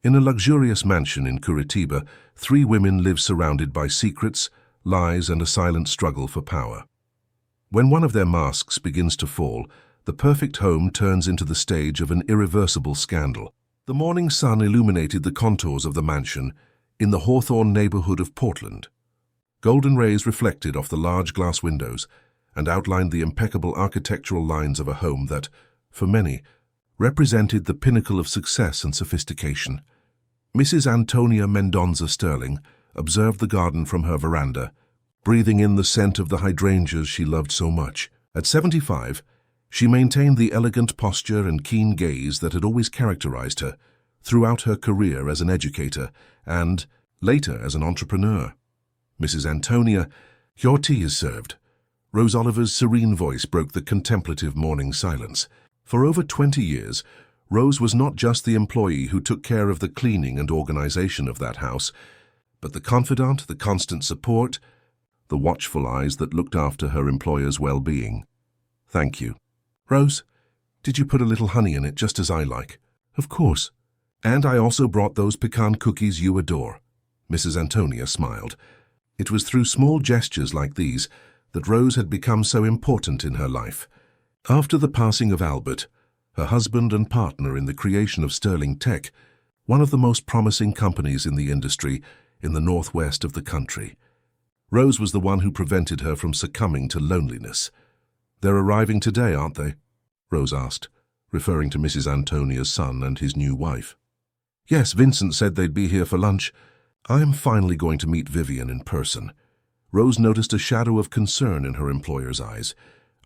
In a luxurious mansion in Curitiba, 3 women live surrounded by secrets, lies, and a silent struggle for power. When one of their masks begins to fall, the perfect home turns into the stage of an irreversible scandal. The morning sun illuminated the contours of the mansion in the Hawthorne neighborhood of Portland. Golden rays reflected off the large glass windows and outlined the impeccable architectural lines of a home that, for many, represented the pinnacle of success and sophistication. Mrs. Antonia Mendonça Sterling observed the garden from her veranda, breathing in the scent of the hydrangeas she loved so much. At 75, she maintained the elegant posture and keen gaze that had always characterized her throughout her career as an educator and, later, as an entrepreneur. Mrs. Antonia, "Your tea is served." Rose Oliver's serene voice broke the contemplative morning silence. For over 20 years, Rose was not just the employee who took care of the cleaning and organization of that house, but the confidant, the constant support, the watchful eyes that looked after her employer's well-being. "Thank you." "Rose, did you put a little honey in it just as I like?" "Of course. And I also brought those pecan cookies you adore." Mrs. Antonia smiled. It was through small gestures like these that Rose had become so important in her life. After the passing of Albert, her husband and partner in the creation of Sterling Tech, one of the most promising companies in the industry in the northwest of the country, Rose was the one who prevented her from succumbing to loneliness. "They're arriving today, aren't they?" Rose asked, referring to Mrs. Antonia's son and his new wife. "Yes, Vincent said they'd be here for lunch. I am finally going to meet Vivian in person." Rose noticed a shadow of concern in her employer's eyes.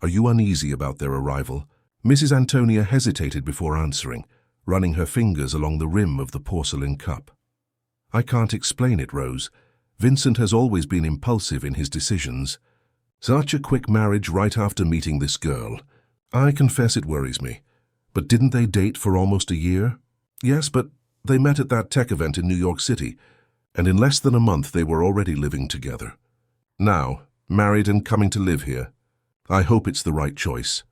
"Are you uneasy about their arrival?" Mrs. Antonia hesitated before answering, running her fingers along the rim of the porcelain cup. "I can't explain it, Rose. Vincent has always been impulsive in his decisions. Such a quick marriage right after meeting this girl. I confess it worries me. But didn't they date for almost a year?" "Yes, but they met at that tech event in New York City, and in less than a month they were already living together. Now, married and coming to live here. I hope it's the right choice."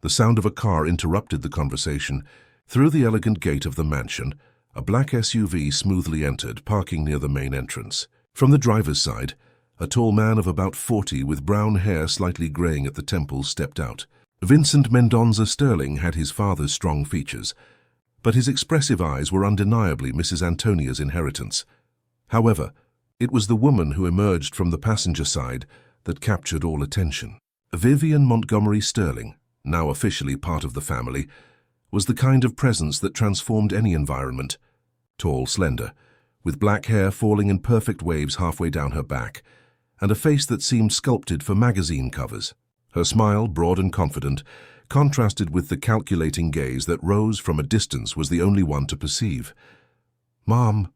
The sound of a car interrupted the conversation. Through the elegant gate of the mansion, a black SUV smoothly entered, parking near the main entrance. From the driver's side, a tall man of about 40 with brown hair slightly graying at the temples stepped out. Vincent Mendonça Sterling had his father's strong features, but his expressive eyes were undeniably Mrs. Antonia's inheritance. However, it was the woman who emerged from the passenger side that captured all attention. Vivian Montgomery Sterling, now officially part of the family, was the kind of presence that transformed any environment. Tall, slender, with black hair falling in perfect waves halfway down her back, and a face that seemed sculpted for magazine covers. Her smile, broad and confident, contrasted with the calculating gaze that Rose from a distance was the only one to perceive. "Mom."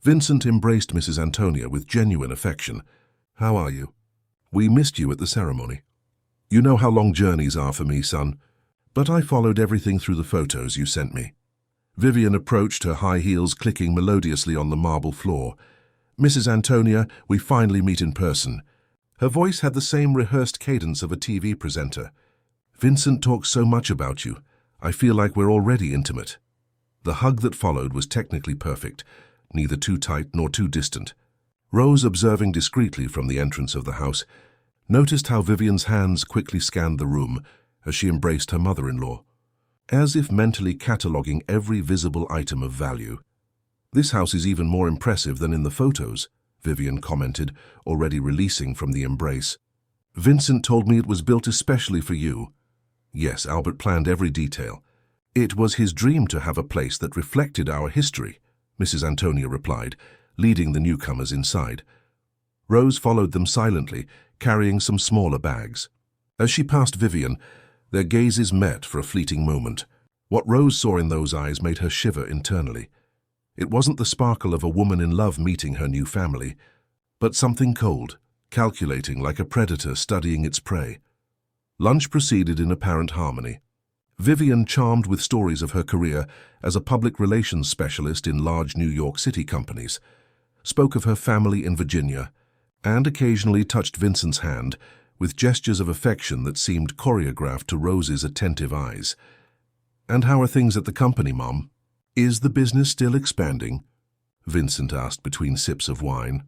Vincent embraced Mrs. Antonia with genuine affection. "How are you? We missed you at the ceremony. You know how long journeys are for me, son, but I followed everything through the photos you sent me." Vivian approached, her high heels clicking melodiously on the marble floor. "Mrs. Antonia, we finally meet in person." Her voice had the same rehearsed cadence of a TV presenter. "Vincent talks so much about you. I feel like we're already intimate." The hug that followed was technically perfect, neither too tight nor too distant. Rose, observing discreetly from the entrance of the house, noticed how Vivian's hands quickly scanned the room as she embraced her mother-in-law, as if mentally cataloguing every visible item of value. "This house is even more impressive than in the photos," Vivian commented, already releasing from the embrace. "Vincent told me it was built especially for you." "Yes, Albert planned every detail. It was his dream to have a place that reflected our history," Mrs. Antonia replied, leading the newcomers inside. Rose followed them silently, carrying some smaller bags. As she passed Vivian, their gazes met for a fleeting moment. What Rose saw in those eyes made her shiver internally. It wasn't the sparkle of a woman in love meeting her new family, but something cold, calculating like a predator studying its prey. Lunch proceeded in apparent harmony. Vivian, charmed with stories of her career as a public relations specialist in large New York City companies, spoke of her family in Virginia, and occasionally touched Vincent's hand with gestures of affection that seemed choreographed to Rose's attentive eyes. "And how are things at the company, Mom?" Is the business still expanding? Vincent asked between sips of wine.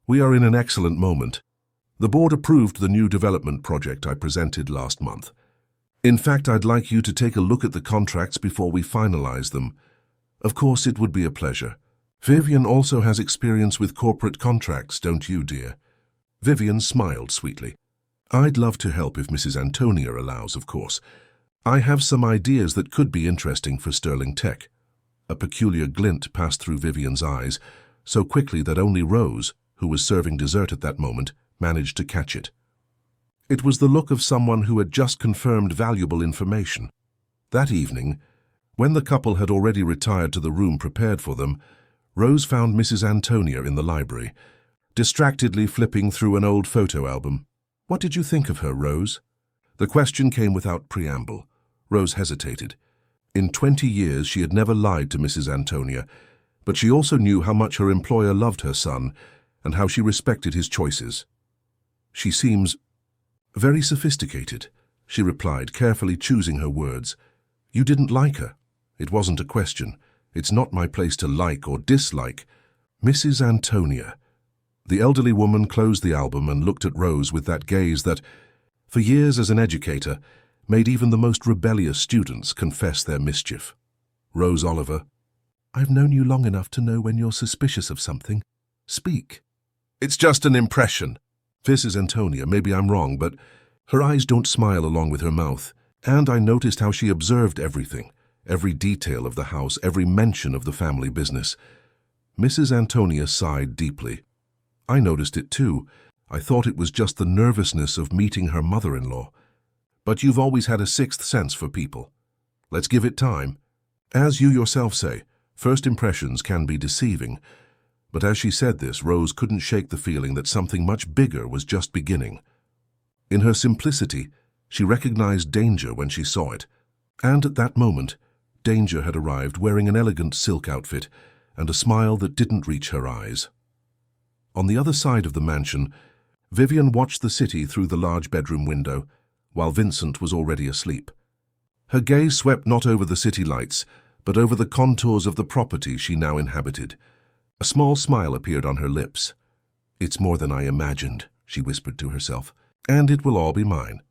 We are in an excellent moment. The board approved the new development project I presented last month. In fact, I'd like you to take a look at the contracts before we finalize them. Of course, it would be a pleasure. Vivian also has experience with corporate contracts, don't you, dear? Vivian smiled sweetly. I'd love to help if Mrs. Antonia allows, of course. I have some ideas that could be interesting for Sterling Tech. A peculiar glint passed through Vivian's eyes, so quickly that only Rose, who was serving dessert at that moment, managed to catch it. It was the look of someone who had just confirmed valuable information. That evening, when the couple had already retired to the room prepared for them, Rose found Mrs. Antonia in the library, distractedly flipping through an old photo album. What did you think of her, Rose? The question came without preamble. Rose hesitated. In 20 years she had never lied to Mrs. Antonia, but she also knew how much her employer loved her son and how she respected his choices. She seems very sophisticated, she replied, carefully choosing her words. You didn't like her. It wasn't a question. It's not my place to like or dislike. Mrs. Antonia. The elderly woman closed the album and looked at Rose with that gaze that, for years as an educator, made even the most rebellious students confess their mischief. Rose Oliver. I've known you long enough to know when you're suspicious of something. Speak. It's just an impression. Mrs. Antonia, maybe I'm wrong, but her eyes don't smile along with her mouth, and I noticed how she observed everything, every detail of the house, every mention of the family business. Mrs. Antonia sighed deeply. I noticed it too. I thought it was just the nervousness of meeting her mother-in-law. But you've always had a sixth sense for people. Let's give it time. As you yourself say, first impressions can be deceiving. But as she said this, Rose couldn't shake the feeling that something much bigger was just beginning. In her simplicity, she recognized danger when she saw it. And at that moment, danger had arrived wearing an elegant silk outfit and a smile that didn't reach her eyes. On the other side of the mansion, Vivian watched the city through the large bedroom window, while Vincent was already asleep. Her gaze swept not over the city lights, but over the contours of the property she now inhabited. A small smile appeared on her lips. It's more than I imagined, she whispered to herself, and it will all be mine.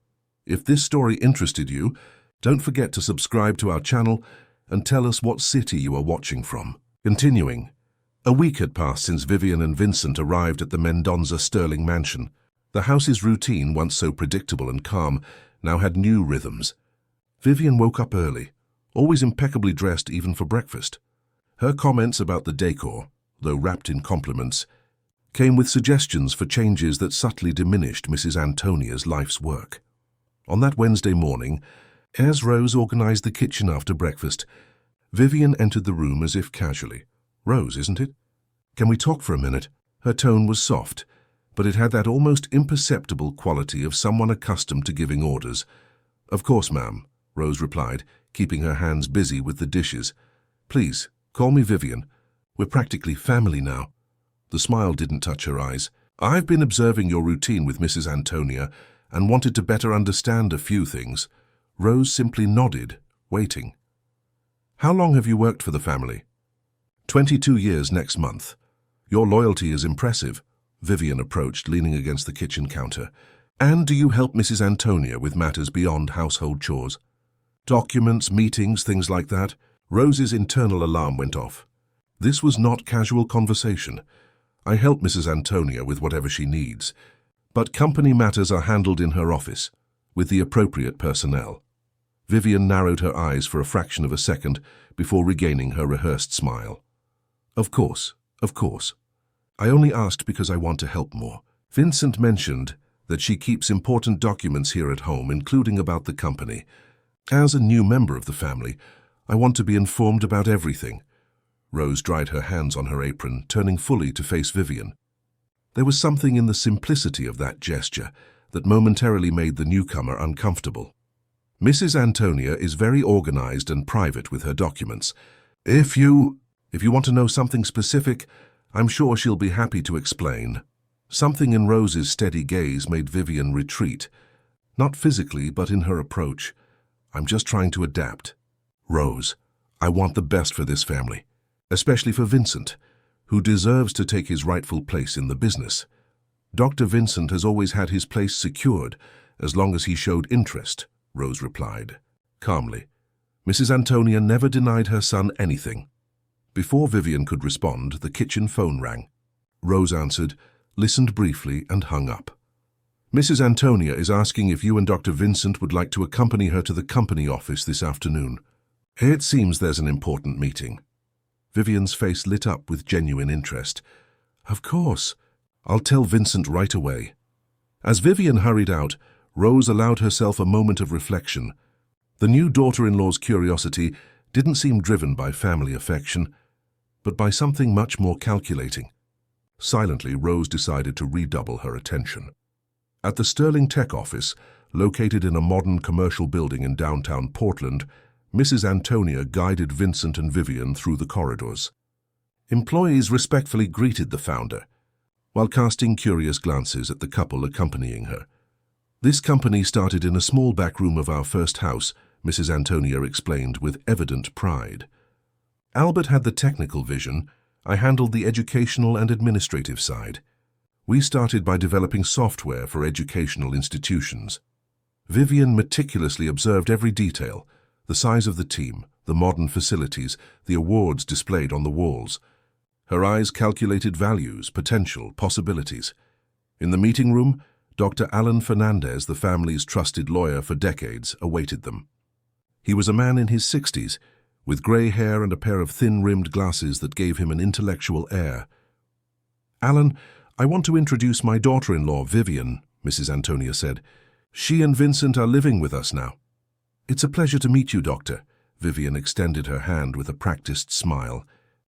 If this story interested you, don't forget to subscribe to our channel and tell us what city you are watching from. Continuing. A week had passed since Vivian and Vincent arrived at the Mendonza Sterling mansion. The house's routine, once so predictable and calm, now had new rhythms. Vivian woke up early, always impeccably dressed even for breakfast. Her comments about the decor, though wrapped in compliments, came with suggestions for changes that subtly diminished Mrs. Antonia's life's work. On that Wednesday morning, as Rose organized the kitchen after breakfast, Vivian entered the room as if casually. Rose, isn't it? Can we talk for a minute? Her tone was soft, but it had that almost imperceptible quality of someone accustomed to giving orders. Of course, ma'am, Rose replied, keeping her hands busy with the dishes. Please, call me Vivian. We're practically family now. The smile didn't touch her eyes. I've been observing your routine with Mrs. Antonia and wanted to better understand a few things. Rose simply nodded, waiting. How long have you worked for the family? 22 years next month. Your loyalty is impressive, Vivian approached, leaning against the kitchen counter. And do you help Mrs. Antonia with matters beyond household chores? Documents, meetings, things like that? Rose's internal alarm went off. This was not casual conversation. I help Mrs. Antonia with whatever she needs, but company matters are handled in her office, with the appropriate personnel. Vivian narrowed her eyes for a fraction of a second before regaining her rehearsed smile. Of course, of course. I only asked because I want to help more. Vincent mentioned that she keeps important documents here at home, including about the company. As a new member of the family, I want to be informed about everything. Rose dried her hands on her apron, turning fully to face Vivian. There was something in the simplicity of that gesture that momentarily made the newcomer uncomfortable. Mrs. Antonia is very organized and private with her documents. If you want to know something specific, I'm sure she'll be happy to explain. Something in Rose's steady gaze made Vivian retreat. Not physically, but in her approach. I'm just trying to adapt. Rose, I want the best for this family, especially for Vincent, who deserves to take his rightful place in the business. Dr. Vincent has always had his place secured, as long as he showed interest, Rose replied, calmly. Mrs. Antonia never denied her son anything. Before Vivian could respond, the kitchen phone rang. Rose answered, listened briefly, and hung up. Mrs. Antonia is asking if you and Dr. Vincent would like to accompany her to the company office this afternoon. It seems there's an important meeting. Vivian's face lit up with genuine interest. Of course. I'll tell Vincent right away. As Vivian hurried out, Rose allowed herself a moment of reflection. The new daughter-in-law's curiosity didn't seem driven by family affection, but by something much more calculating. Silently, Rose decided to redouble her attention. At the Sterling Tech office, located in a modern commercial building in downtown Portland, Mrs. Antonia guided Vincent and Vivian through the corridors. Employees respectfully greeted the founder, while casting curious glances at the couple accompanying her. This company started in a small back room of our first house, Mrs. Antonia explained with evident pride. Albert had the technical vision. I handled the educational and administrative side. We started by developing software for educational institutions. Vivian meticulously observed every detail, the size of the team, the modern facilities, the awards displayed on the walls. Her eyes calculated values, potential, possibilities. In the meeting room, Dr. Alan Fernandez, the family's trusted lawyer for decades, awaited them. He was a man in his 60s, with grey hair and a pair of thin-rimmed glasses that gave him an intellectual air. Alan, I want to introduce my daughter-in-law, Vivian, Mrs. Antonia said. She and Vincent are living with us now. It's a pleasure to meet you, Doctor. Vivian extended her hand with a practiced smile.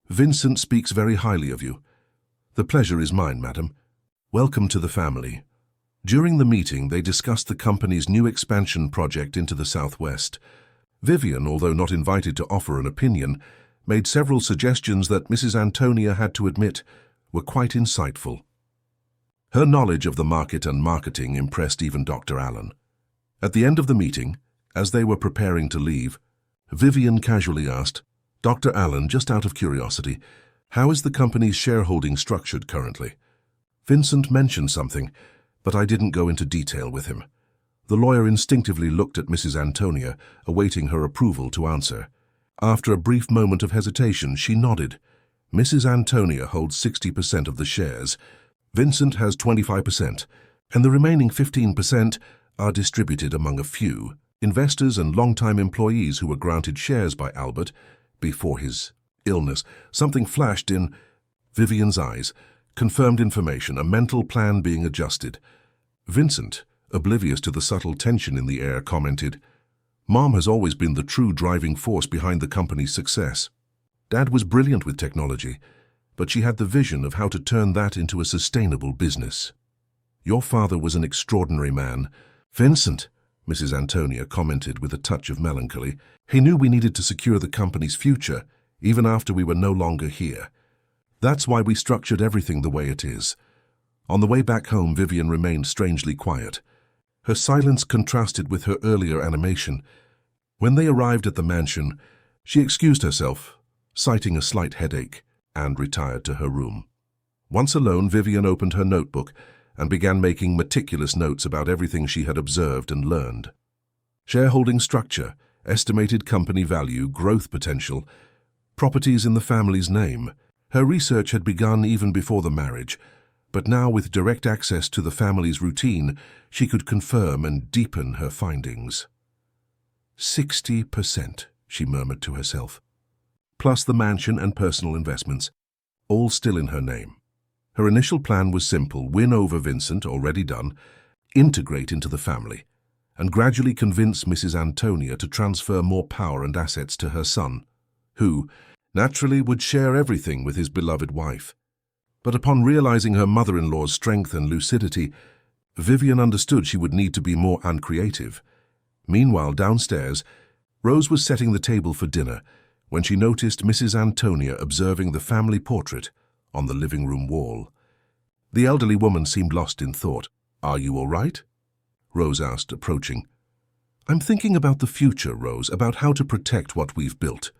Vincent speaks very highly of you. The pleasure is mine, madam. Welcome to the family. During the meeting, they discussed the company's new expansion project into the Southwest. Vivian, although not invited to offer an opinion, made several suggestions that Mrs. Antonia had to admit were quite insightful. Her knowledge of the market and marketing impressed even Dr. Allen. At the end of the meeting, as they were preparing to leave, Vivian casually asked, Dr. Allen, just out of curiosity, how is the company's shareholding structured currently? Vincent mentioned something, but I didn't go into detail with him. The lawyer instinctively looked at Mrs. Antonia, awaiting her approval to answer. After a brief moment of hesitation, she nodded. Mrs. Antonia holds 60% of the shares. Vincent has 25%, and the remaining 15% are distributed among a few investors and long-time employees who were granted shares by Albert before his illness. Something flashed in Vivian's eyes. Confirmed information, a mental plan being adjusted. Vincent, oblivious to the subtle tension in the air, commented, Mom has always been the true driving force behind the company's success. Dad was brilliant with technology, but she had the vision of how to turn that into a sustainable business. Your father was an extraordinary man. Vincent, Mrs. Antonia commented with a touch of melancholy, he knew we needed to secure the company's future, even after we were no longer here. That's why we structured everything the way it is. On the way back home, Vivian remained strangely quiet. Her silence contrasted with her earlier animation. When they arrived at the mansion, she excused herself, citing a slight headache, and retired to her room. Once alone, Vivian opened her notebook and began making meticulous notes about everything she had observed and learned. Shareholding structure, estimated company value, growth potential, properties in the family's name. Her research had begun even before the marriage, but now with direct access to the family's routine, she could confirm and deepen her findings. 60%, she murmured to herself, plus the mansion and personal investments, all still in her name. Her initial plan was simple: win over Vincent, already done, integrate into the family, and gradually convince Mrs. Antonia to transfer more power and assets to her son, who, naturally, would share everything with his beloved wife. But upon realizing her mother-in-law's strength and lucidity, Vivian understood she would need to be more uncreative. Meanwhile, downstairs, Rose was setting the table for dinner when she noticed Mrs. Antonia observing the family portrait on the living room wall. The elderly woman seemed lost in thought. Are you all right? Rose asked, approaching. I'm thinking about the future, Rose, about how to protect what we've built.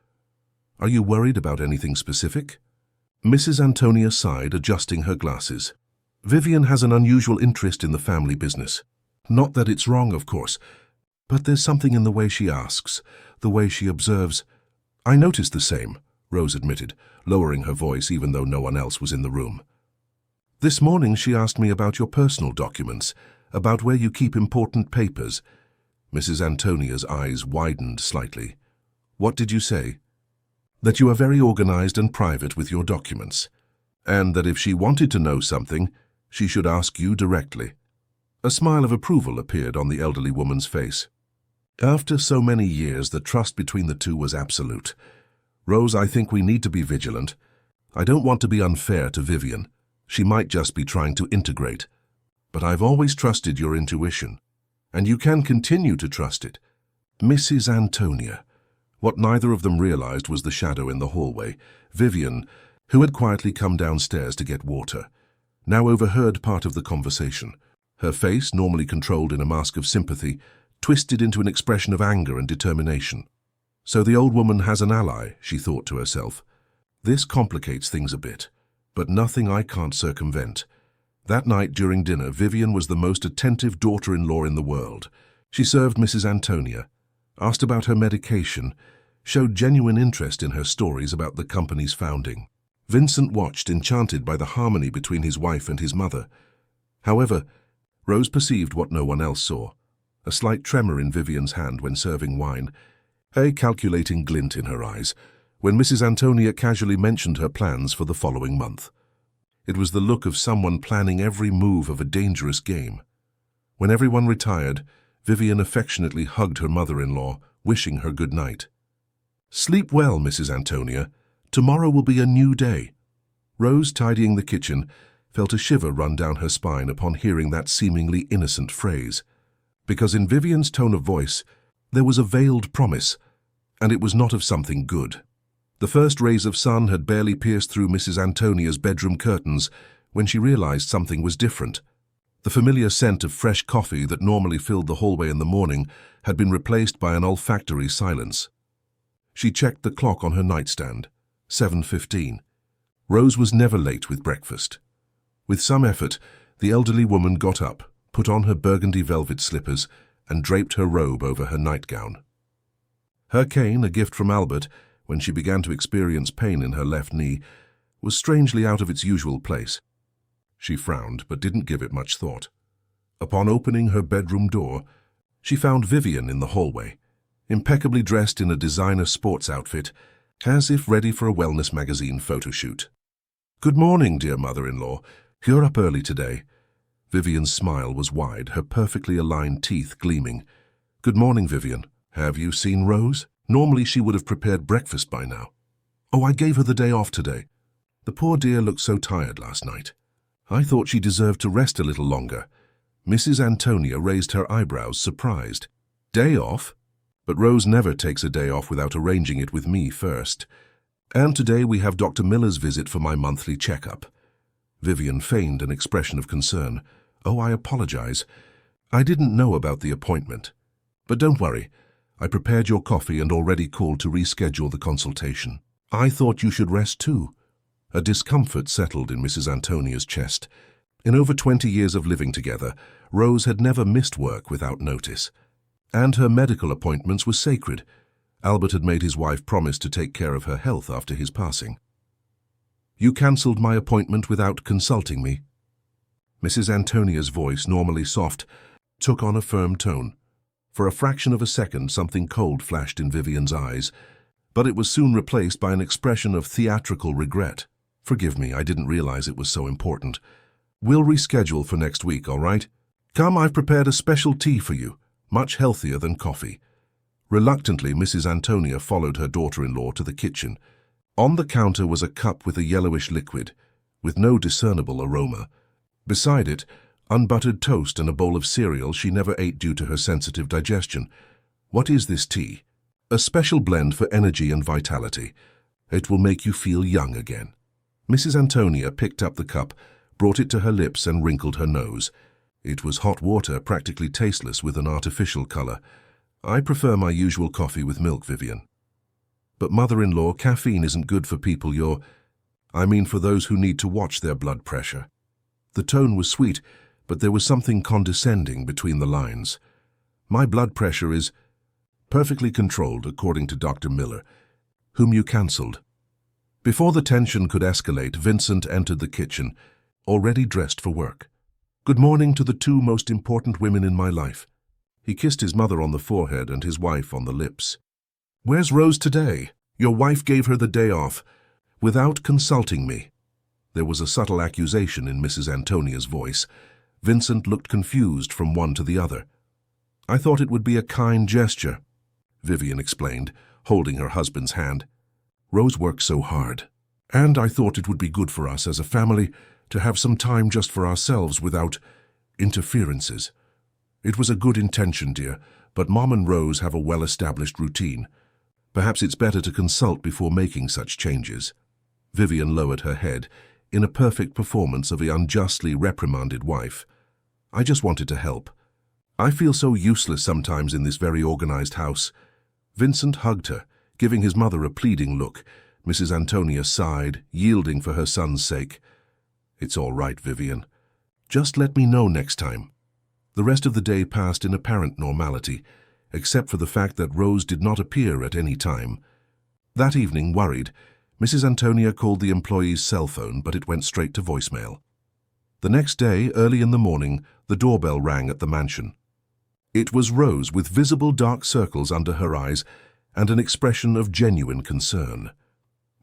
Are you worried about anything specific? Mrs. Antonia sighed, adjusting her glasses. Vivian has an unusual interest in the family business. Not that it's wrong, of course, but there's something in the way she asks, the way she observes. I noticed the same, Rose admitted, lowering her voice even though no one else was in the room. This morning she asked me about your personal documents, about where you keep important papers. Mrs. Antonia's eyes widened slightly. What did you say? That you are very organized and private with your documents, and that if she wanted to know something, she should ask you directly. A smile of approval appeared on the elderly woman's face. After so many years, the trust between the two was absolute. Rose, I think we need to be vigilant. I don't want to be unfair to Vivian. She might just be trying to integrate. But I've always trusted your intuition, and you can continue to trust it. Mrs. Antonia. What neither of them realized was the shadow in the hallway. Vivian, who had quietly come downstairs to get water, now overheard part of the conversation. Her face, normally controlled in a mask of sympathy, twisted into an expression of anger and determination. So the old woman has an ally, she thought to herself. This complicates things a bit, but nothing I can't circumvent. That night during dinner, Vivian was the most attentive daughter-in-law in the world. She served Mrs. Antonia, asked about her medication, showed genuine interest in her stories about the company's founding. Vincent watched, enchanted by the harmony between his wife and his mother. However, Rose perceived what no one else saw, a slight tremor in Vivian's hand when serving wine, a calculating glint in her eyes when Mrs. Antonia casually mentioned her plans for the following month. It was the look of someone planning every move of a dangerous game. When everyone retired, Vivian affectionately hugged her mother-in-law, wishing her good night. Sleep well, Mrs. Antonia. Tomorrow will be a new day. Rose, tidying the kitchen, felt a shiver run down her spine upon hearing that seemingly innocent phrase, because in Vivian's tone of voice there was a veiled promise, and it was not of something good. The first rays of sun had barely pierced through Mrs. Antonia's bedroom curtains when she realized something was different. The familiar scent of fresh coffee that normally filled the hallway in the morning had been replaced by an olfactory silence. She checked the clock on her nightstand. 7:15. Rose was never late with breakfast. With some effort, the elderly woman got up, put on her burgundy velvet slippers, and draped her robe over her nightgown. Her cane, a gift from Albert, when she began to experience pain in her left knee, was strangely out of its usual place. She frowned, but didn't give it much thought. Upon opening her bedroom door, she found Vivian in the hallway, impeccably dressed in a designer sports outfit, as if ready for a wellness magazine photo shoot. "Good morning, dear mother-in-law. You're up early today." Vivian's smile was wide, her perfectly aligned teeth gleaming. "Good morning, Vivian. Have you seen Rose? Normally she would have prepared breakfast by now." "Oh, I gave her the day off today. The poor dear looked so tired last night. I thought she deserved to rest a little longer." Mrs. Antonia raised her eyebrows, surprised. "Day off? But Rose never takes a day off without arranging it with me first. And today we have Dr. Miller's visit for my monthly checkup." Vivian feigned an expression of concern. "Oh, I apologize. I didn't know about the appointment. But don't worry. I prepared your coffee and already called to reschedule the consultation. I thought you should rest too." A discomfort settled in Mrs. Antonia's chest. In over 20 years of living together, Rose had never missed work without notice. And her medical appointments were sacred. Albert had made his wife promise to take care of her health after his passing. "You cancelled my appointment without consulting me?" Mrs. Antonia's voice, normally soft, took on a firm tone. For a fraction of a second, something cold flashed in Vivian's eyes, but it was soon replaced by an expression of theatrical regret. "Forgive me, I didn't realize it was so important. We'll reschedule for next week, all right? Come, I've prepared a special tea for you, much healthier than coffee." Reluctantly, Mrs. Antonia followed her daughter-in-law to the kitchen. On the counter was a cup with a yellowish liquid, with no discernible aroma. Beside it, unbuttered toast and a bowl of cereal she never ate due to her sensitive digestion. "What is this tea?" "A special blend for energy and vitality. It will make you feel young again." Mrs. Antonia picked up the cup, brought it to her lips and wrinkled her nose. It was hot water, practically tasteless with an artificial color. "I prefer my usual coffee with milk, Vivian." But mother-in-law, caffeine isn't good for people for those who need to watch their blood pressure. The tone was sweet, but there was something condescending between the lines. My blood pressure is perfectly controlled, according to Dr. Miller, whom you cancelled. Before the tension could escalate, Vincent entered the kitchen, already dressed for work. Good morning to the two most important women in my life. He kissed his mother on the forehead and his wife on the lips. Where's Rose today? Your wife gave her the day off, without consulting me. There was a subtle accusation in Mrs. Antonia's voice. Vincent looked confused from one to the other. I thought it would be a kind gesture, Vivian explained, holding her husband's hand. Rose works so hard, and I thought it would be good for us as a family to have some time just for ourselves without interferences. It was a good intention, dear, but Mom and Rose have a well-established routine. Perhaps it's better to consult before making such changes. Vivian lowered her head, in a perfect performance of the unjustly reprimanded wife. I just wanted to help. I feel so useless sometimes in this very organized house. Vincent hugged her, giving his mother a pleading look. Mrs. Antonia sighed, yielding for her son's sake. It's all right, Vivian. Just let me know next time. The rest of the day passed in apparent normality, except for the fact that Rose did not appear at any time. That evening, worried, Mrs. Antonia called the employee's cell phone, but it went straight to voicemail. The next day, early in the morning, the doorbell rang at the mansion. It was Rose, with visible dark circles under her eyes and an expression of genuine concern.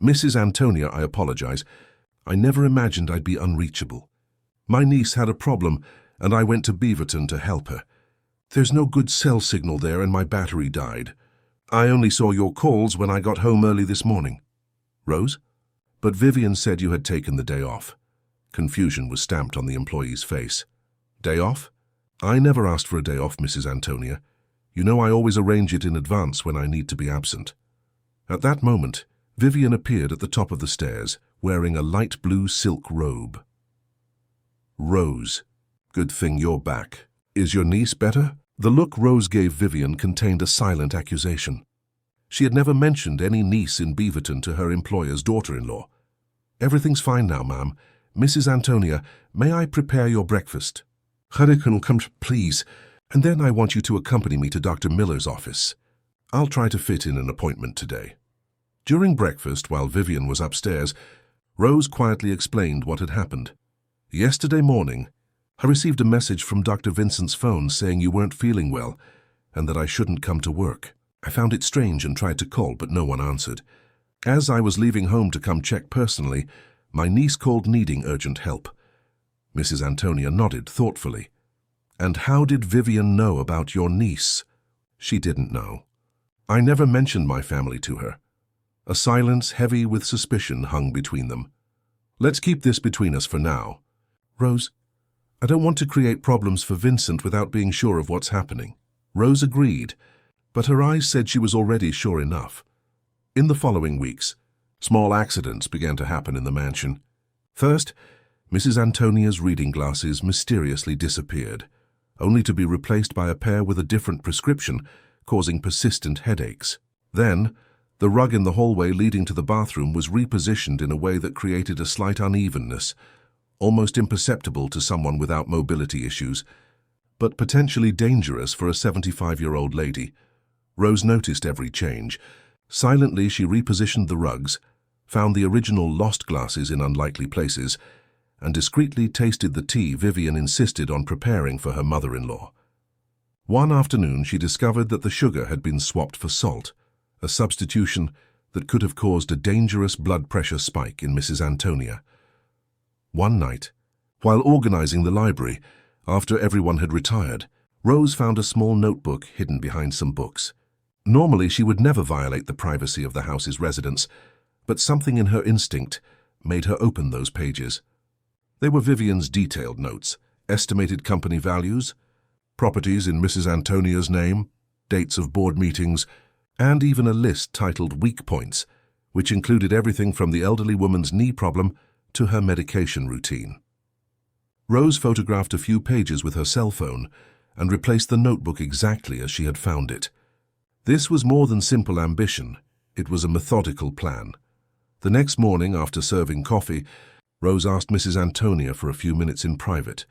Mrs. Antonia, I apologize. I never imagined I'd be unreachable. My niece had a problem, and I went to Beaverton to help her. There's no good cell signal there, and my battery died. I only saw your calls when I got home early this morning. Rose? But Vivian said you had taken the day off. Confusion was stamped on the employee's face. Day off? I never asked for a day off, Mrs. Antonia. You know I always arrange it in advance when I need to be absent. At that moment, Vivian appeared at the top of the stairs, wearing a light blue silk robe. Rose, good thing you're back. Is your niece better? The look Rose gave Vivian contained a silent accusation. She had never mentioned any niece in Beaverton to her employer's daughter-in-law. Everything's fine now, ma'am. Mrs. Antonia, may I prepare your breakfast? Hurricane, come, please, and then I want you to accompany me to Dr. Miller's office. I'll try to fit in an appointment today. During breakfast, while Vivian was upstairs, Rose quietly explained what had happened. Yesterday morning, I received a message from Dr. Vincent's phone saying you weren't feeling well and that I shouldn't come to work. I found it strange and tried to call, but no one answered. As I was leaving home to come check personally, my niece called needing urgent help. Mrs. Antonia nodded thoughtfully. And how did Vivian know about your niece? She didn't know. I never mentioned my family to her. A silence heavy with suspicion hung between them. Let's keep this between us for now. Rose, I don't want to create problems for Vincent without being sure of what's happening. Rose agreed, but her eyes said she was already sure enough. In the following weeks, small accidents began to happen in the mansion. First, Mrs. Antonia's reading glasses mysteriously disappeared, only to be replaced by a pair with a different prescription, causing persistent headaches. Then, the rug in the hallway leading to the bathroom was repositioned in a way that created a slight unevenness, almost imperceptible to someone without mobility issues, but potentially dangerous for a 75-year-old lady. Rose noticed every change. Silently, she repositioned the rugs, found the original lost glasses in unlikely places, and discreetly tasted the tea Vivian insisted on preparing for her mother-in-law. One afternoon, she discovered that the sugar had been swapped for salt, a substitution that could have caused a dangerous blood pressure spike in Mrs. Antonia. One night, while organizing the library, after everyone had retired, Rose found a small notebook hidden behind some books. Normally, she would never violate the privacy of the house's residents, but something in her instinct made her open those pages. They were Vivian's detailed notes, estimated company values, properties in Mrs. Antonia's name, dates of board meetings, and even a list titled Weak Points, which included everything from the elderly woman's knee problem to her medication routine. Rose photographed a few pages with her cell phone and replaced the notebook exactly as she had found it. This was more than simple ambition. It was a methodical plan. The next morning, after serving coffee, Rose asked Mrs. Antonia for a few minutes in private.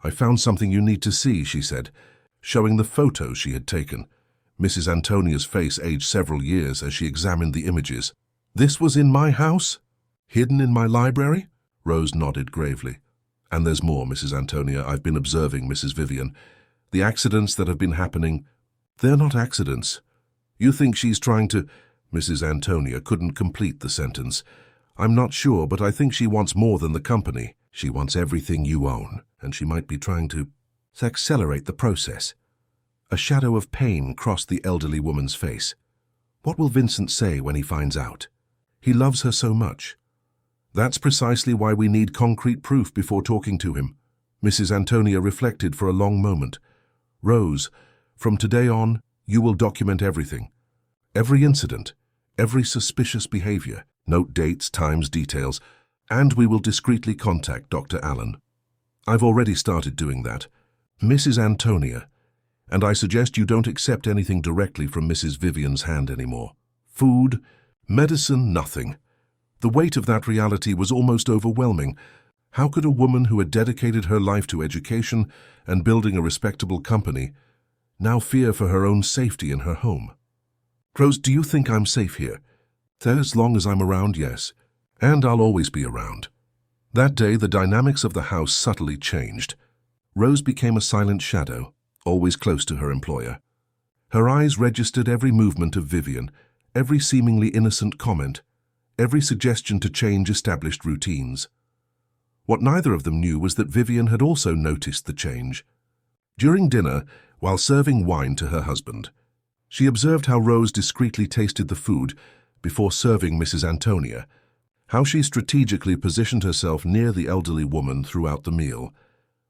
"I found something you need to see," she said, showing the photos she had taken. Mrs. Antonia's face aged several years as she examined the images. "This was in my house? Hidden in my library?" Rose nodded gravely. "And there's more, Mrs. Antonia. I've been observing Mrs. Vivian. The accidents that have been happening, they're not accidents. You think she's trying to—" Mrs. Antonia couldn't complete the sentence. "I'm not sure, but I think she wants more than the company. She wants everything you own, and she might be trying to accelerate the process." A shadow of pain crossed the elderly woman's face. What will Vincent say when he finds out? He loves her so much. That's precisely why we need concrete proof before talking to him. Mrs. Antonia reflected for a long moment. "Rose, from today on, you will document everything. Every incident, every suspicious behavior, note dates, times, details, and we will discreetly contact Dr. Allen. I've already started doing that. Mrs. Antonia, and I suggest you don't accept anything directly from Mrs. Vivian's hand anymore. Food, medicine, nothing." The weight of that reality was almost overwhelming. How could a woman who had dedicated her life to education and building a respectable company now fear for her own safety in her home? "Rose, do you think I'm safe here?" "As long as I'm around, yes. And I'll always be around." That day, the dynamics of the house subtly changed. Rose became a silent shadow, always close to her employer. Her eyes registered every movement of Vivian, every seemingly innocent comment, every suggestion to change established routines. What neither of them knew was that Vivian had also noticed the change. During dinner, while serving wine to her husband, she observed how Rose discreetly tasted the food before serving Mrs. Antonia, how she strategically positioned herself near the elderly woman throughout the meal.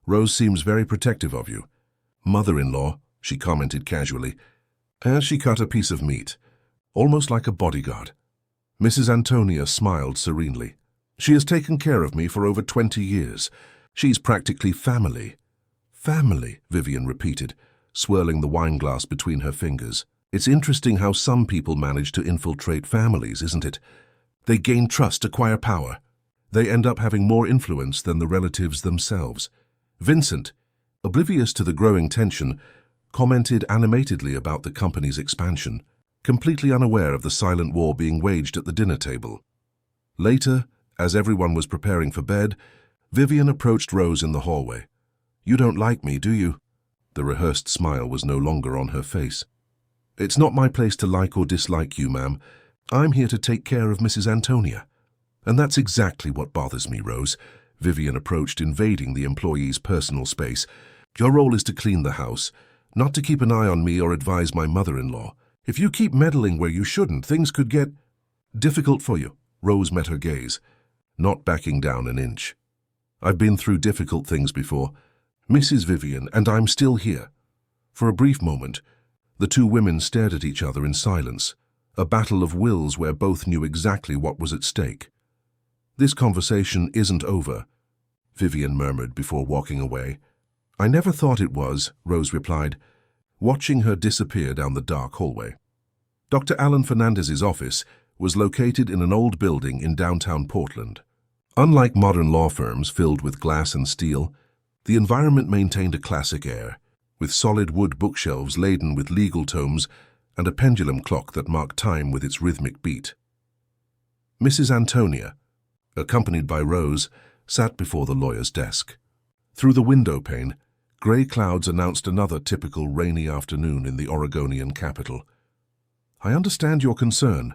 "Rose seems very protective of you." "Mother-in-law," she commented casually, as she cut a piece of meat, almost like a bodyguard. Mrs. Antonia smiled serenely. "She has taken care of me for over 20 years. She's practically family." "Family," Vivian repeated, swirling the wineglass between her fingers. "It's interesting how some people manage to infiltrate families, isn't it? They gain trust, acquire power. They end up having more influence than the relatives themselves." Vincent, oblivious to the growing tension, commented animatedly about the company's expansion, completely unaware of the silent war being waged at the dinner table. Later, as everyone was preparing for bed, Vivian approached Rose in the hallway. "You don't like me, do you?" The rehearsed smile was no longer on her face. "It's not my place to like or dislike you, ma'am. I'm here to take care of Mrs. Antonia." "And that's exactly what bothers me, Rose." Vivian approached, invading the employee's personal space. "Your role is to clean the house, not to keep an eye on me or advise my mother-in-law. If you keep meddling where you shouldn't, things could get difficult for you." Rose met her gaze, not backing down an inch. "I've been through difficult things before, Mrs. Vivian, and I'm still here." For a brief moment, the two women stared at each other in silence, a battle of wills where both knew exactly what was at stake. "This conversation isn't over," Vivian murmured before walking away. "I never thought it was," Rose replied, watching her disappear down the dark hallway. Dr. Alan Fernandez's office was located in an old building in downtown Portland. Unlike modern law firms filled with glass and steel, the environment maintained a classic air, with solid wood bookshelves laden with legal tomes and a pendulum clock that marked time with its rhythmic beat. Mrs. Antonia, accompanied by Rose, sat before the lawyer's desk. Through the window pane, grey clouds announced another typical rainy afternoon in the Oregonian capital. "I understand your concern,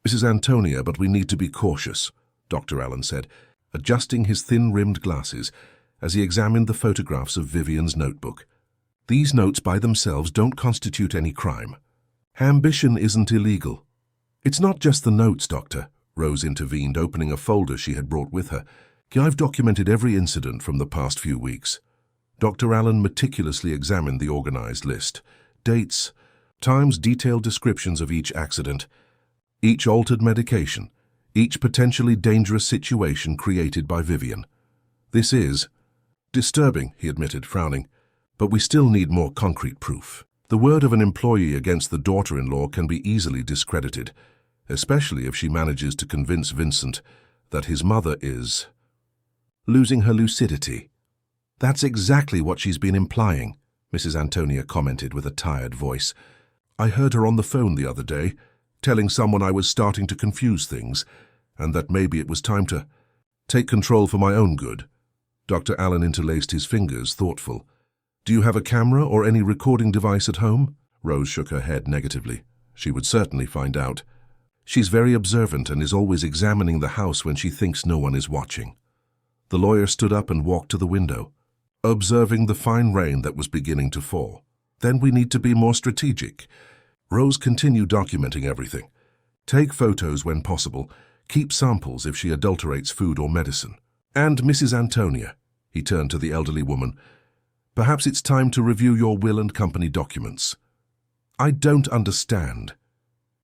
Mrs. Antonia, but we need to be cautious," Dr. Allen said, adjusting his thin-rimmed glasses as he examined the photographs of Vivian's notebook. "These notes by themselves don't constitute any crime. Ambition isn't illegal." "It's not just the notes, Doctor," Rose intervened, opening a folder she had brought with her. "I've documented every incident from the past few weeks." Dr. Allen meticulously examined the organized list. Dates, times, detailed descriptions of each accident, each altered medication, each potentially dangerous situation created by Vivian. "This is disturbing," he admitted, frowning, "but we still need more concrete proof. The word of an employee against the daughter-in-law can be easily discredited. especially if she manages to convince Vincent that his mother is losing her lucidity. That's exactly what she's been implying, Mrs. Antonia commented with a tired voice. I heard her on the phone the other day, telling someone I was starting to confuse things, and that maybe it was time to take control for my own good. Dr. Allen interlaced his fingers, thoughtful. Do you have a camera or any recording device at home? Rose shook her head negatively. She would certainly find out. She's very observant and is always examining the house when she thinks no one is watching. The lawyer stood up and walked to the window, observing the fine rain that was beginning to fall. Then we need to be more strategic. Rose continued documenting everything. Take photos when possible. Keep samples if she adulterates food or medicine. And Mrs. Antonia, he turned to the elderly woman, perhaps it's time to review your will and company documents. I don't understand.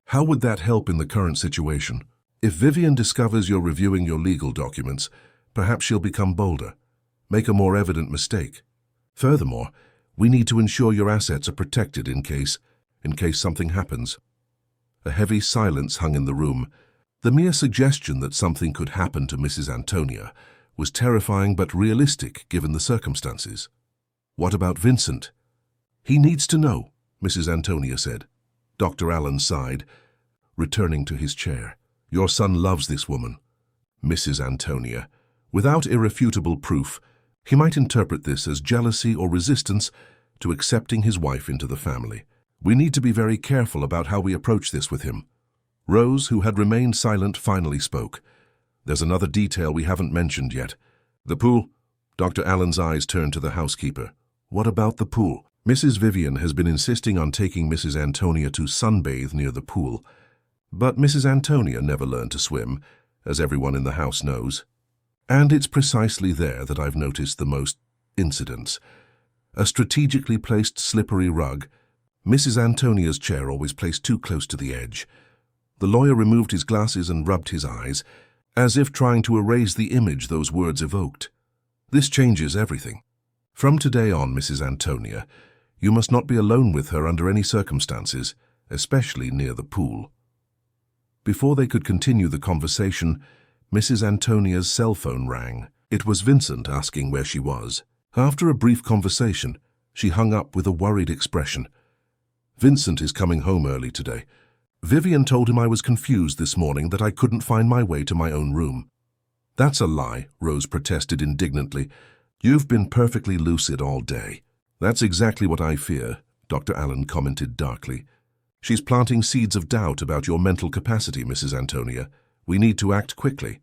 How would that help in the current situation? If Vivian discovers you're reviewing your legal documents, perhaps she'll become bolder, make a more evident mistake. Furthermore, we need to ensure your assets are protected in case something happens. A heavy silence hung in the room. The mere suggestion that something could happen to Mrs. Antonia was terrifying but realistic given the circumstances. What about Vincent? He needs to know, Mrs. Antonia said. Dr. Allen sighed, returning to his chair. Your son loves this woman, Mrs. Antonia. Without irrefutable proof, he might interpret this as jealousy or resistance to accepting his wife into the family. We need to be very careful about how we approach this with him. Rose, who had remained silent, finally spoke. There's another detail we haven't mentioned yet. The pool. Dr. Allen's eyes turned to the housekeeper. What about the pool? Mrs. Vivian has been insisting on taking Mrs. Antonia to sunbathe near the pool. But Mrs. Antonia never learned to swim, as everyone in the house knows. And it's precisely there that I've noticed the most incidents. A strategically placed slippery rug. Mrs. Antonia's chair always placed too close to the edge. The lawyer removed his glasses and rubbed his eyes, as if trying to erase the image those words evoked. This changes everything. From today on, Mrs. Antonia, you must not be alone with her under any circumstances, especially near the pool. Before they could continue the conversation, Mrs. Antonia's cell phone rang. It was Vincent asking where she was. After a brief conversation, she hung up with a worried expression. Vincent is coming home early today. Vivian told him I was confused this morning, that I couldn't find my way to my own room. That's a lie, Rose protested indignantly. You've been perfectly lucid all day. That's exactly what I fear, Dr. Allen commented darkly. She's planting seeds of doubt about your mental capacity, Mrs. Antonia. We need to act quickly.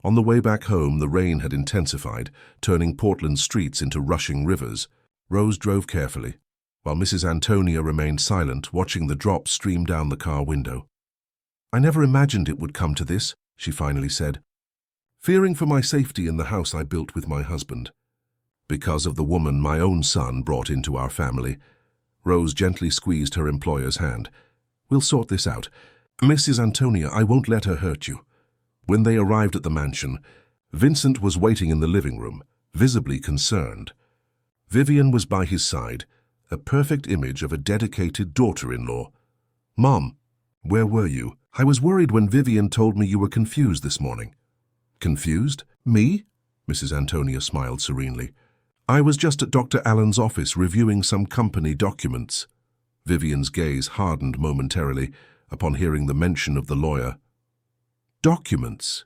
On the way back home, the rain had intensified, turning Portland streets into rushing rivers. Rose drove carefully, while Mrs. Antonia remained silent, watching the drops stream down the car window. I never imagined it would come to this, she finally said, fearing for my safety in the house I built with my husband. Because of the woman my own son brought into our family. Rose gently squeezed her employer's hand. We'll sort this out. Mrs. Antonia, I won't let her hurt you. When they arrived at the mansion, Vincent was waiting in the living room, visibly concerned. Vivian was by his side, a perfect image of a dedicated daughter-in-law. Mom, where were you? I was worried when Vivian told me you were confused this morning. Confused? Me? Mrs. Antonia smiled serenely. I was just at Dr. Allen's office reviewing some company documents. Vivian's gaze hardened momentarily upon hearing the mention of the lawyer. Documents?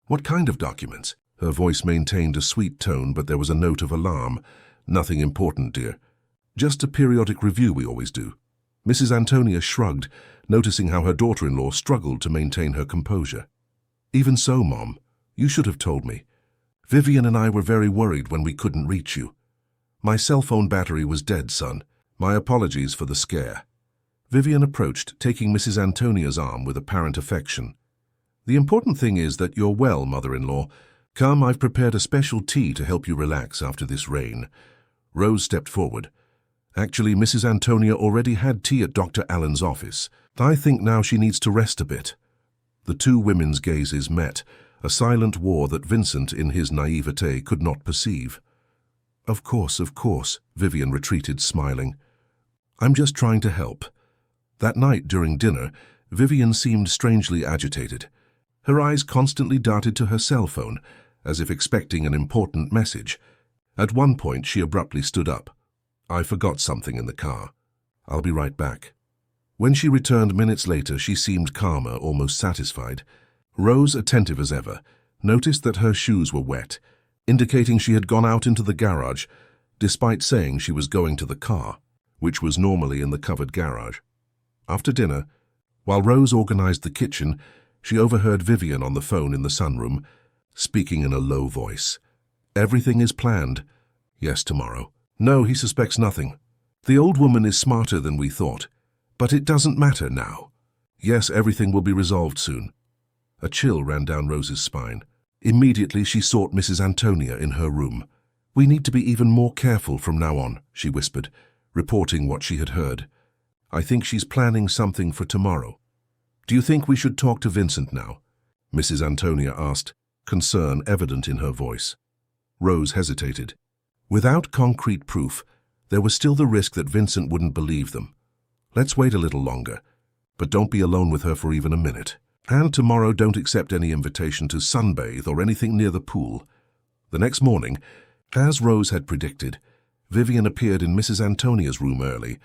What kind of documents? Her voice maintained a sweet tone, but there was a note of alarm. Nothing important, dear. Just a periodic review we always do. Mrs. Antonia shrugged, noticing how her daughter-in-law struggled to maintain her composure. Even so, Mom, you should have told me. Vivian and I were very worried when we couldn't reach you. My cell phone battery was dead, son. My apologies for the scare. Vivian approached, taking Mrs. Antonia's arm with apparent affection. The important thing is that you're well, mother-in-law. Come, I've prepared a special tea to help you relax after this rain. Rose stepped forward. Actually, Mrs. Antonia already had tea at Dr. Allen's office. I think now she needs to rest a bit. The two women's gazes met, a silent war that Vincent, in his naivete, could not perceive. Of course, Vivian retreated, smiling. I'm just trying to help. That night during dinner, Vivian seemed strangely agitated. Her eyes constantly darted to her cell phone, as if expecting an important message. At one point, she abruptly stood up. "I forgot something in the car. I'll be right back." When she returned minutes later, she seemed calmer, almost satisfied. Rose, attentive as ever, noticed that her shoes were wet, indicating she had gone out into the garage, despite saying she was going to the car, which was normally in the covered garage. After dinner, while Rose organized the kitchen, she overheard Vivian on the phone in the sunroom, speaking in a low voice. "Everything is planned." "Yes, tomorrow." "No, he suspects nothing. The old woman is smarter than we thought. But it doesn't matter now. Yes, everything will be resolved soon." A chill ran down Rose's spine. Immediately she sought Mrs. Antonia in her room. "We need to be even more careful from now on," she whispered, reporting what she had heard. "I think she's planning something for tomorrow." "Do you think we should talk to Vincent now?" Mrs. Antonia asked, concern evident in her voice. Rose hesitated. Without concrete proof, there was still the risk that Vincent wouldn't believe them. "Let's wait a little longer, but don't be alone with her for even a minute. And tomorrow don't accept any invitation to sunbathe or anything near the pool." The next morning, as Rose had predicted, Vivian appeared in Mrs. Antonia's room early,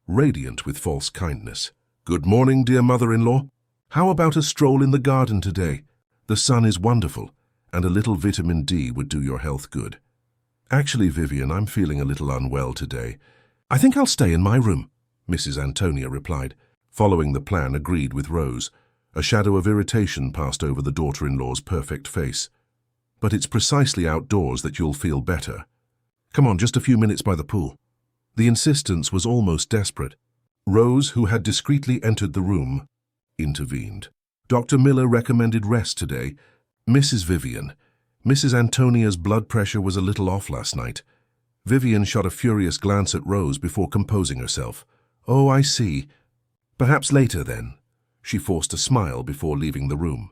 radiant with false kindness. "Good morning, dear mother-in-law. How about a stroll in the garden today? The sun is wonderful, and a little vitamin D would do your health good." "Actually, Vivian, I'm feeling a little unwell today. I think I'll stay in my room," Mrs. Antonia replied, following the plan agreed with Rose. A shadow of irritation passed over the daughter-in-law's perfect face. "But it's precisely outdoors that you'll feel better. Come on, just a few minutes by the pool." The insistence was almost desperate. Rose, who had discreetly entered the room, intervened. "Dr. Miller recommended rest today. Mrs. Vivian, Mrs. Antonia's blood pressure was a little off last night." Vivian shot a furious glance at Rose before composing herself. "Oh, I see. Perhaps later, then." She forced a smile before leaving the room.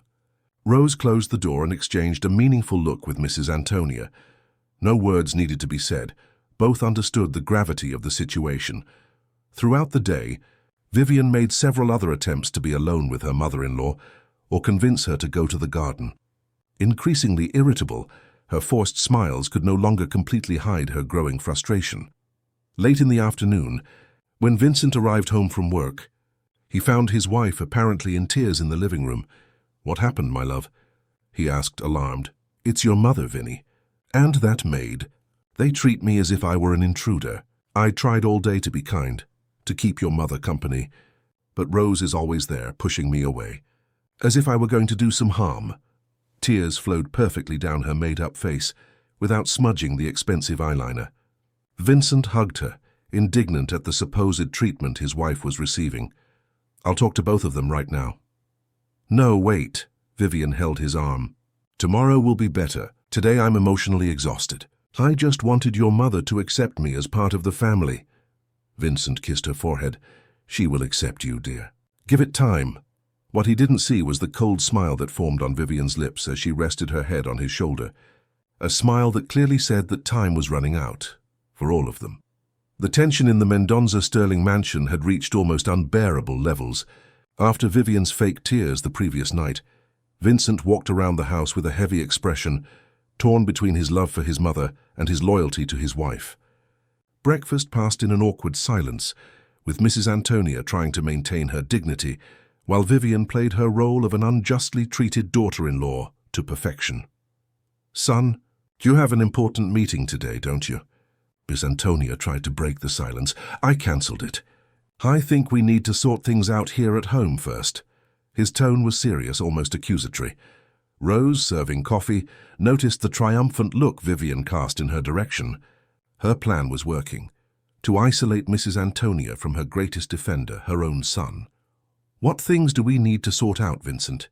Rose closed the door and exchanged a meaningful look with Mrs. Antonia. No words needed to be said. Both understood the gravity of the situation. Throughout the day, Vivian made several other attempts to be alone with her mother-in-law or convince her to go to the garden. Increasingly irritable, her forced smiles could no longer completely hide her growing frustration. Late in the afternoon, when Vincent arrived home from work, he found his wife apparently in tears in the living room. "What happened, my love?" he asked, alarmed. "It's your mother, Vinny. And that maid. They treat me as if I were an intruder. I tried all day to be kind, to keep your mother company, but Rose is always there, pushing me away, as if I were going to do some harm." Tears flowed perfectly down her made-up face, without smudging the expensive eyeliner. Vincent hugged her, indignant at the supposed treatment his wife was receiving. "I'll talk to both of them right now." "No, wait." Vivian held his arm. "Tomorrow will be better. Today I'm emotionally exhausted. I just wanted your mother to accept me as part of the family." Vincent kissed her forehead. "She will accept you, dear. Give it time." What he didn't see was the cold smile that formed on Vivian's lips as she rested her head on his shoulder. A smile that clearly said that time was running out, for all of them. The tension in the Mendonza Sterling mansion had reached almost unbearable levels. After Vivian's fake tears the previous night, Vincent walked around the house with a heavy expression, torn between his love for his mother and his loyalty to his wife. Breakfast passed in an awkward silence, with Mrs. Antonia trying to maintain her dignity, while Vivian played her role of an unjustly treated daughter-in-law to perfection. "Son, you have an important meeting today, don't you?" Miss Antonia tried to break the silence. "I cancelled it. I think we need to sort things out here at home first." His tone was serious, almost accusatory. Rose, serving coffee, noticed the triumphant look Vivian cast in her direction. Her plan was working, to isolate Mrs. Antonia from her greatest defender, her own son. "What things do we need to sort out, Vincent?"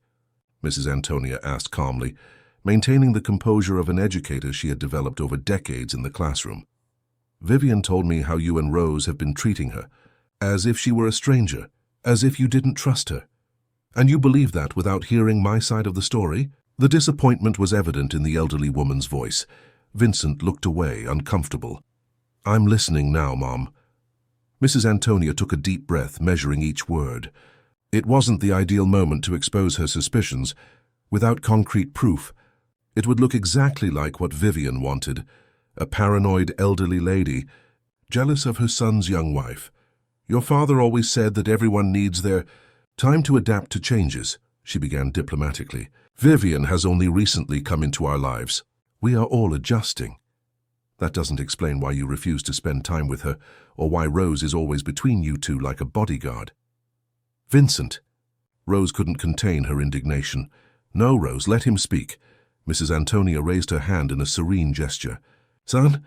Mrs. Antonia asked calmly, maintaining the composure of an educator she had developed over decades in the classroom. "Vivian told me how you and Rose have been treating her, as if she were a stranger, as if you didn't trust her. And you believe that without hearing my side of the story?" The disappointment was evident in the elderly woman's voice. Vincent looked away, uncomfortable. "I'm listening now, Mom." Mrs. Antonia took a deep breath, measuring each word. It wasn't the ideal moment to expose her suspicions. Without concrete proof, it would look exactly like what Vivian wanted, a paranoid elderly lady, jealous of her son's young wife. "Your father always said that everyone needs their time to adapt to changes," she began diplomatically. "Vivian has only recently come into our lives. We are all adjusting. That doesn't explain why you refuse to spend time with her, or why Rose is always between you two like a bodyguard." "Vincent!" Rose couldn't contain her indignation. "No, Rose, let him speak." Mrs. Antonia raised her hand in a serene gesture. "Son,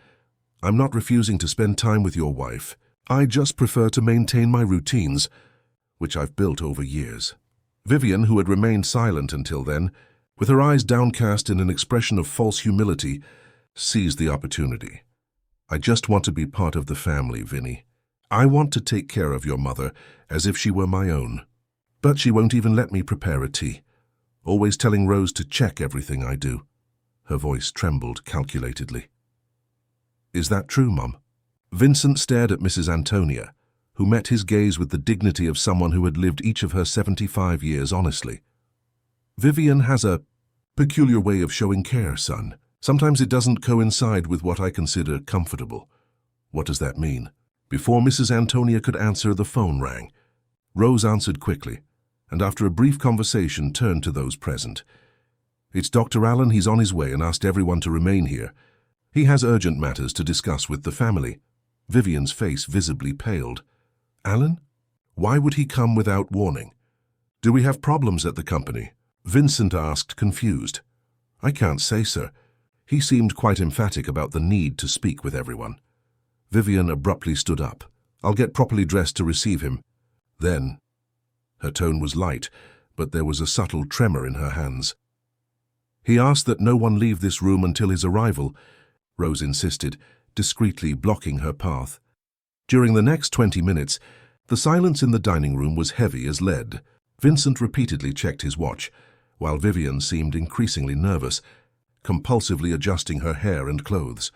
I'm not refusing to spend time with your wife. I just prefer to maintain my routines, which I've built over years." Vivian, who had remained silent until then, with her eyes downcast in an expression of false humility, seized the opportunity. "I just want to be part of the family, Vinny. I want to take care of your mother as if she were my own. But she won't even let me prepare a tea, always telling Rose to check everything I do." Her voice trembled calculatedly. "Is that true, Mum?" Vincent stared at Mrs. Antonia, who met his gaze with the dignity of someone who had lived each of her 75 years honestly. "Vivian has a peculiar way of showing care, son. Sometimes it doesn't coincide with what I consider comfortable." "What does that mean?" Before Mrs. Antonia could answer, the phone rang. Rose answered quickly, and after a brief conversation turned to those present. "It's Dr. Allen. He's on his way and asked everyone to remain here. He has urgent matters to discuss with the family." Vivian's face visibly paled. "Allen? Why would he come without warning? Do we have problems at the company?" Vincent asked, confused. "I can't say, sir. He seemed quite emphatic about the need to speak with everyone." Vivian abruptly stood up. "I'll get properly dressed to receive him." Then, her tone was light, but there was a subtle tremor in her hands. "He asked that no one leave this room until his arrival," Rose insisted, discreetly blocking her path. During the next 20 minutes, the silence in the dining room was heavy as lead. Vincent repeatedly checked his watch, while Vivian seemed increasingly nervous, compulsively adjusting her hair and clothes.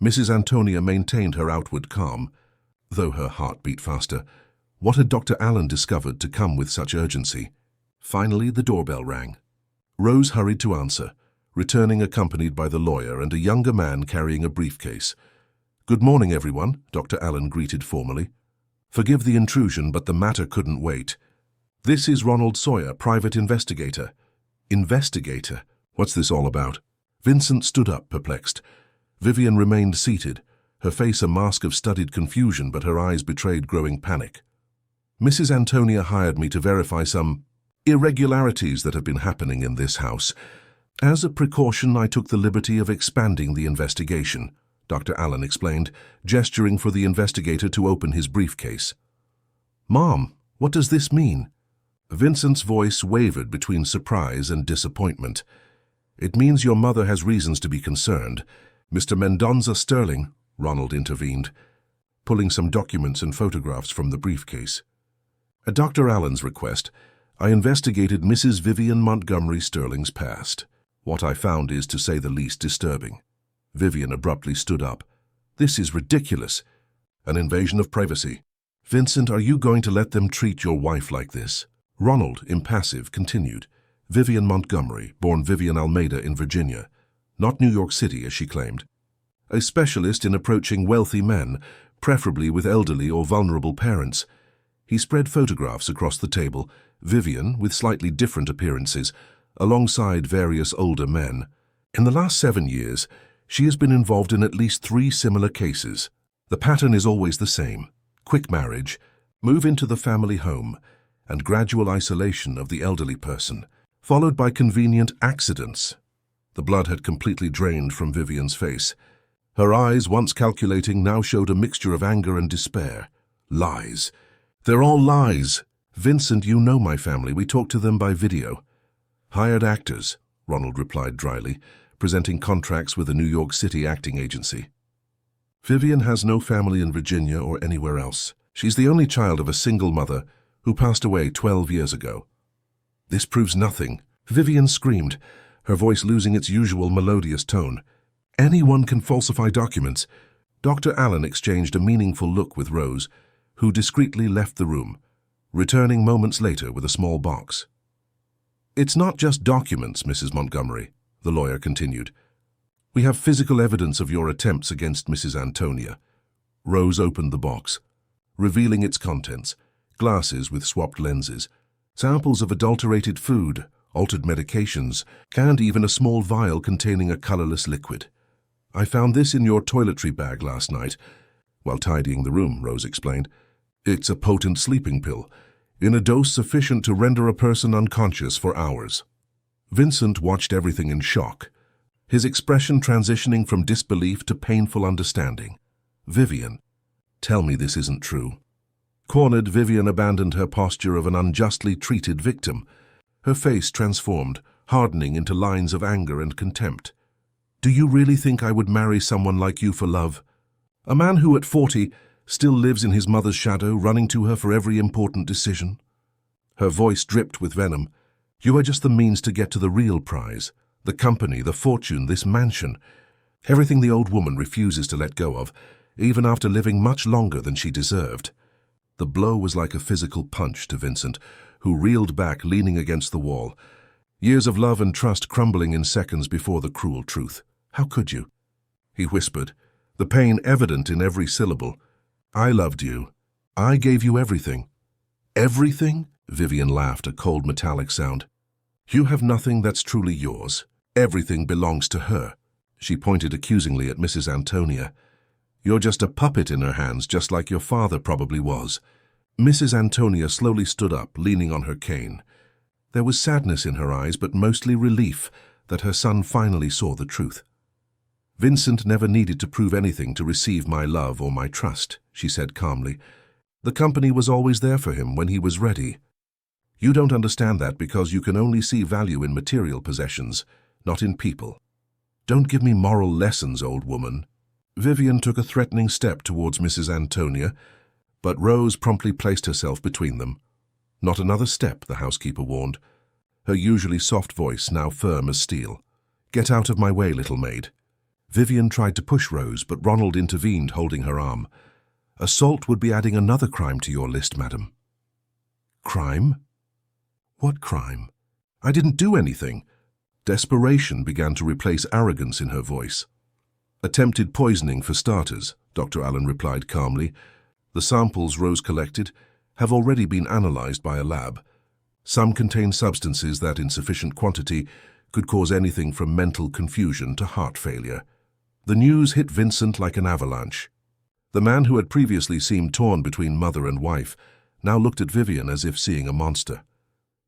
Mrs. Antonia maintained her outward calm, though her heart beat faster. What had Dr. Allen discovered to come with such urgency? Finally, the doorbell rang. Rose hurried to answer, returning accompanied by the lawyer and a younger man carrying a briefcase. "Good morning, everyone," Dr. Allen greeted formally. "Forgive the intrusion, but the matter couldn't wait. This is Ronald Sawyer, private investigator." "Investigator? What's this all about?" Vincent stood up, perplexed. Vivian remained seated, her face a mask of studied confusion, but her eyes betrayed growing panic. "Mrs. Antonia hired me to verify some irregularities that have been happening in this house. As a precaution, I took the liberty of expanding the investigation," Dr. Allen explained, gesturing for the investigator to open his briefcase. "Mom, what does this mean?" Vincent's voice wavered between surprise and disappointment. "It means your mother has reasons to be concerned. Mr. Mendonza Sterling," Ronald intervened, pulling some documents and photographs from the briefcase. "At Dr. Allen's request, I investigated Mrs. Vivian Montgomery Sterling's past. What I found is, to say the least, disturbing." Vivian abruptly stood up. "This is ridiculous. An invasion of privacy. Vincent, are you going to let them treat your wife like this?" Ronald, impassive, continued. "Vivian Montgomery, born Vivian Almeida in Virginia. Not New York City, as she claimed. A specialist in approaching wealthy men, preferably with elderly or vulnerable parents." He spread photographs across the table, Vivian, with slightly different appearances, alongside various older men. "In the last 7 years, she has been involved in at least 3 similar cases. The pattern is always the same: quick marriage, move into the family home, and gradual isolation of the elderly person, followed by convenient accidents." The blood had completely drained from Vivian's face. Her eyes, once calculating, now showed a mixture of anger and despair. "Lies. They're all lies. Vincent, you know my family. We talk to them by video." "Hired actors," Ronald replied dryly, presenting contracts with a New York City acting agency. "Vivian has no family in Virginia or anywhere else. She's the only child of a single mother who passed away 12 years ago." "This proves nothing," Vivian screamed, her voice losing its usual melodious tone. "Anyone can falsify documents." Dr. Allen exchanged a meaningful look with Rose, who discreetly left the room. returning moments later with a small box. "It's not just documents, Mrs. Montgomery," the lawyer continued. "We have physical evidence of your attempts against Mrs. Antonia." Rose opened the box, revealing its contents: glasses with swapped lenses, samples of adulterated food, altered medications, and even a small vial containing a colorless liquid. "I found this in your toiletry bag last night while tidying the room," Rose explained. "It's a potent sleeping pill, in a dose sufficient to render a person unconscious for hours." Vincent watched everything in shock, his expression transitioning from disbelief to painful understanding. "Vivian, tell me this isn't true." Cornered, Vivian abandoned her posture of an unjustly treated victim. Her face transformed, hardening into lines of anger and contempt. "Do you really think I would marry someone like you for love? A man who at 40 still lives in his mother's shadow, running to her for every important decision?" Her voice dripped with venom. "You are just the means to get to the real prize, the company, the fortune, this mansion. Everything the old woman refuses to let go of, even after living much longer than she deserved." The blow was like a physical punch to Vincent, who reeled back, leaning against the wall. Years of love and trust crumbling in seconds before the cruel truth. "How could you?" he whispered, the pain evident in every syllable. "I loved you. I gave you everything." "Everything?" Vivian laughed, a cold metallic sound. "You have nothing that's truly yours. Everything belongs to her." She pointed accusingly at Mrs. Antonia. "You're just a puppet in her hands, just like your father probably was." Mrs. Antonia slowly stood up, leaning on her cane. There was sadness in her eyes, but mostly relief that her son finally saw the truth. "Vincent never needed to prove anything to receive my love or my trust," she said calmly. "The company was always there for him when he was ready. You don't understand that because you can only see value in material possessions, not in people. Don't give me moral lessons, old woman." Vivian took a threatening step towards Mrs. Antonia, but Rose promptly placed herself between them. "Not another step," the housekeeper warned, her usually soft voice now firm as steel. "Get out of my way, little maid." Vivian tried to push Rose, but Ronald intervened, holding her arm. "Assault would be adding another crime to your list, madam." "Crime? What crime? I didn't do anything." Desperation began to replace arrogance in her voice. "Attempted poisoning for starters," Dr. Allen replied calmly. "The samples Rose collected have already been analyzed by a lab. Some contain substances that, in sufficient quantity, could cause anything from mental confusion to heart failure." The news hit Vincent like an avalanche. The man who had previously seemed torn between mother and wife now looked at Vivian as if seeing a monster.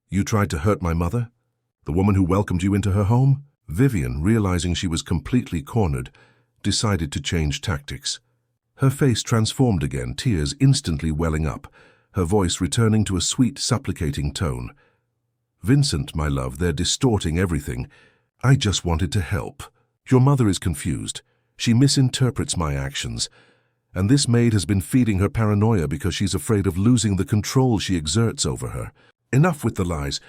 "You tried to hurt my mother? The woman who welcomed you into her home?" Vivian, realizing she was completely cornered, decided to change tactics. Her face transformed again, tears instantly welling up, her voice returning to a sweet, supplicating tone. "Vincent, my love, they're distorting everything. I just wanted to help. Your mother is confused. She misinterprets my actions. And this maid has been feeding her paranoia because she's afraid of losing the control she exerts over her. Enough with the lies."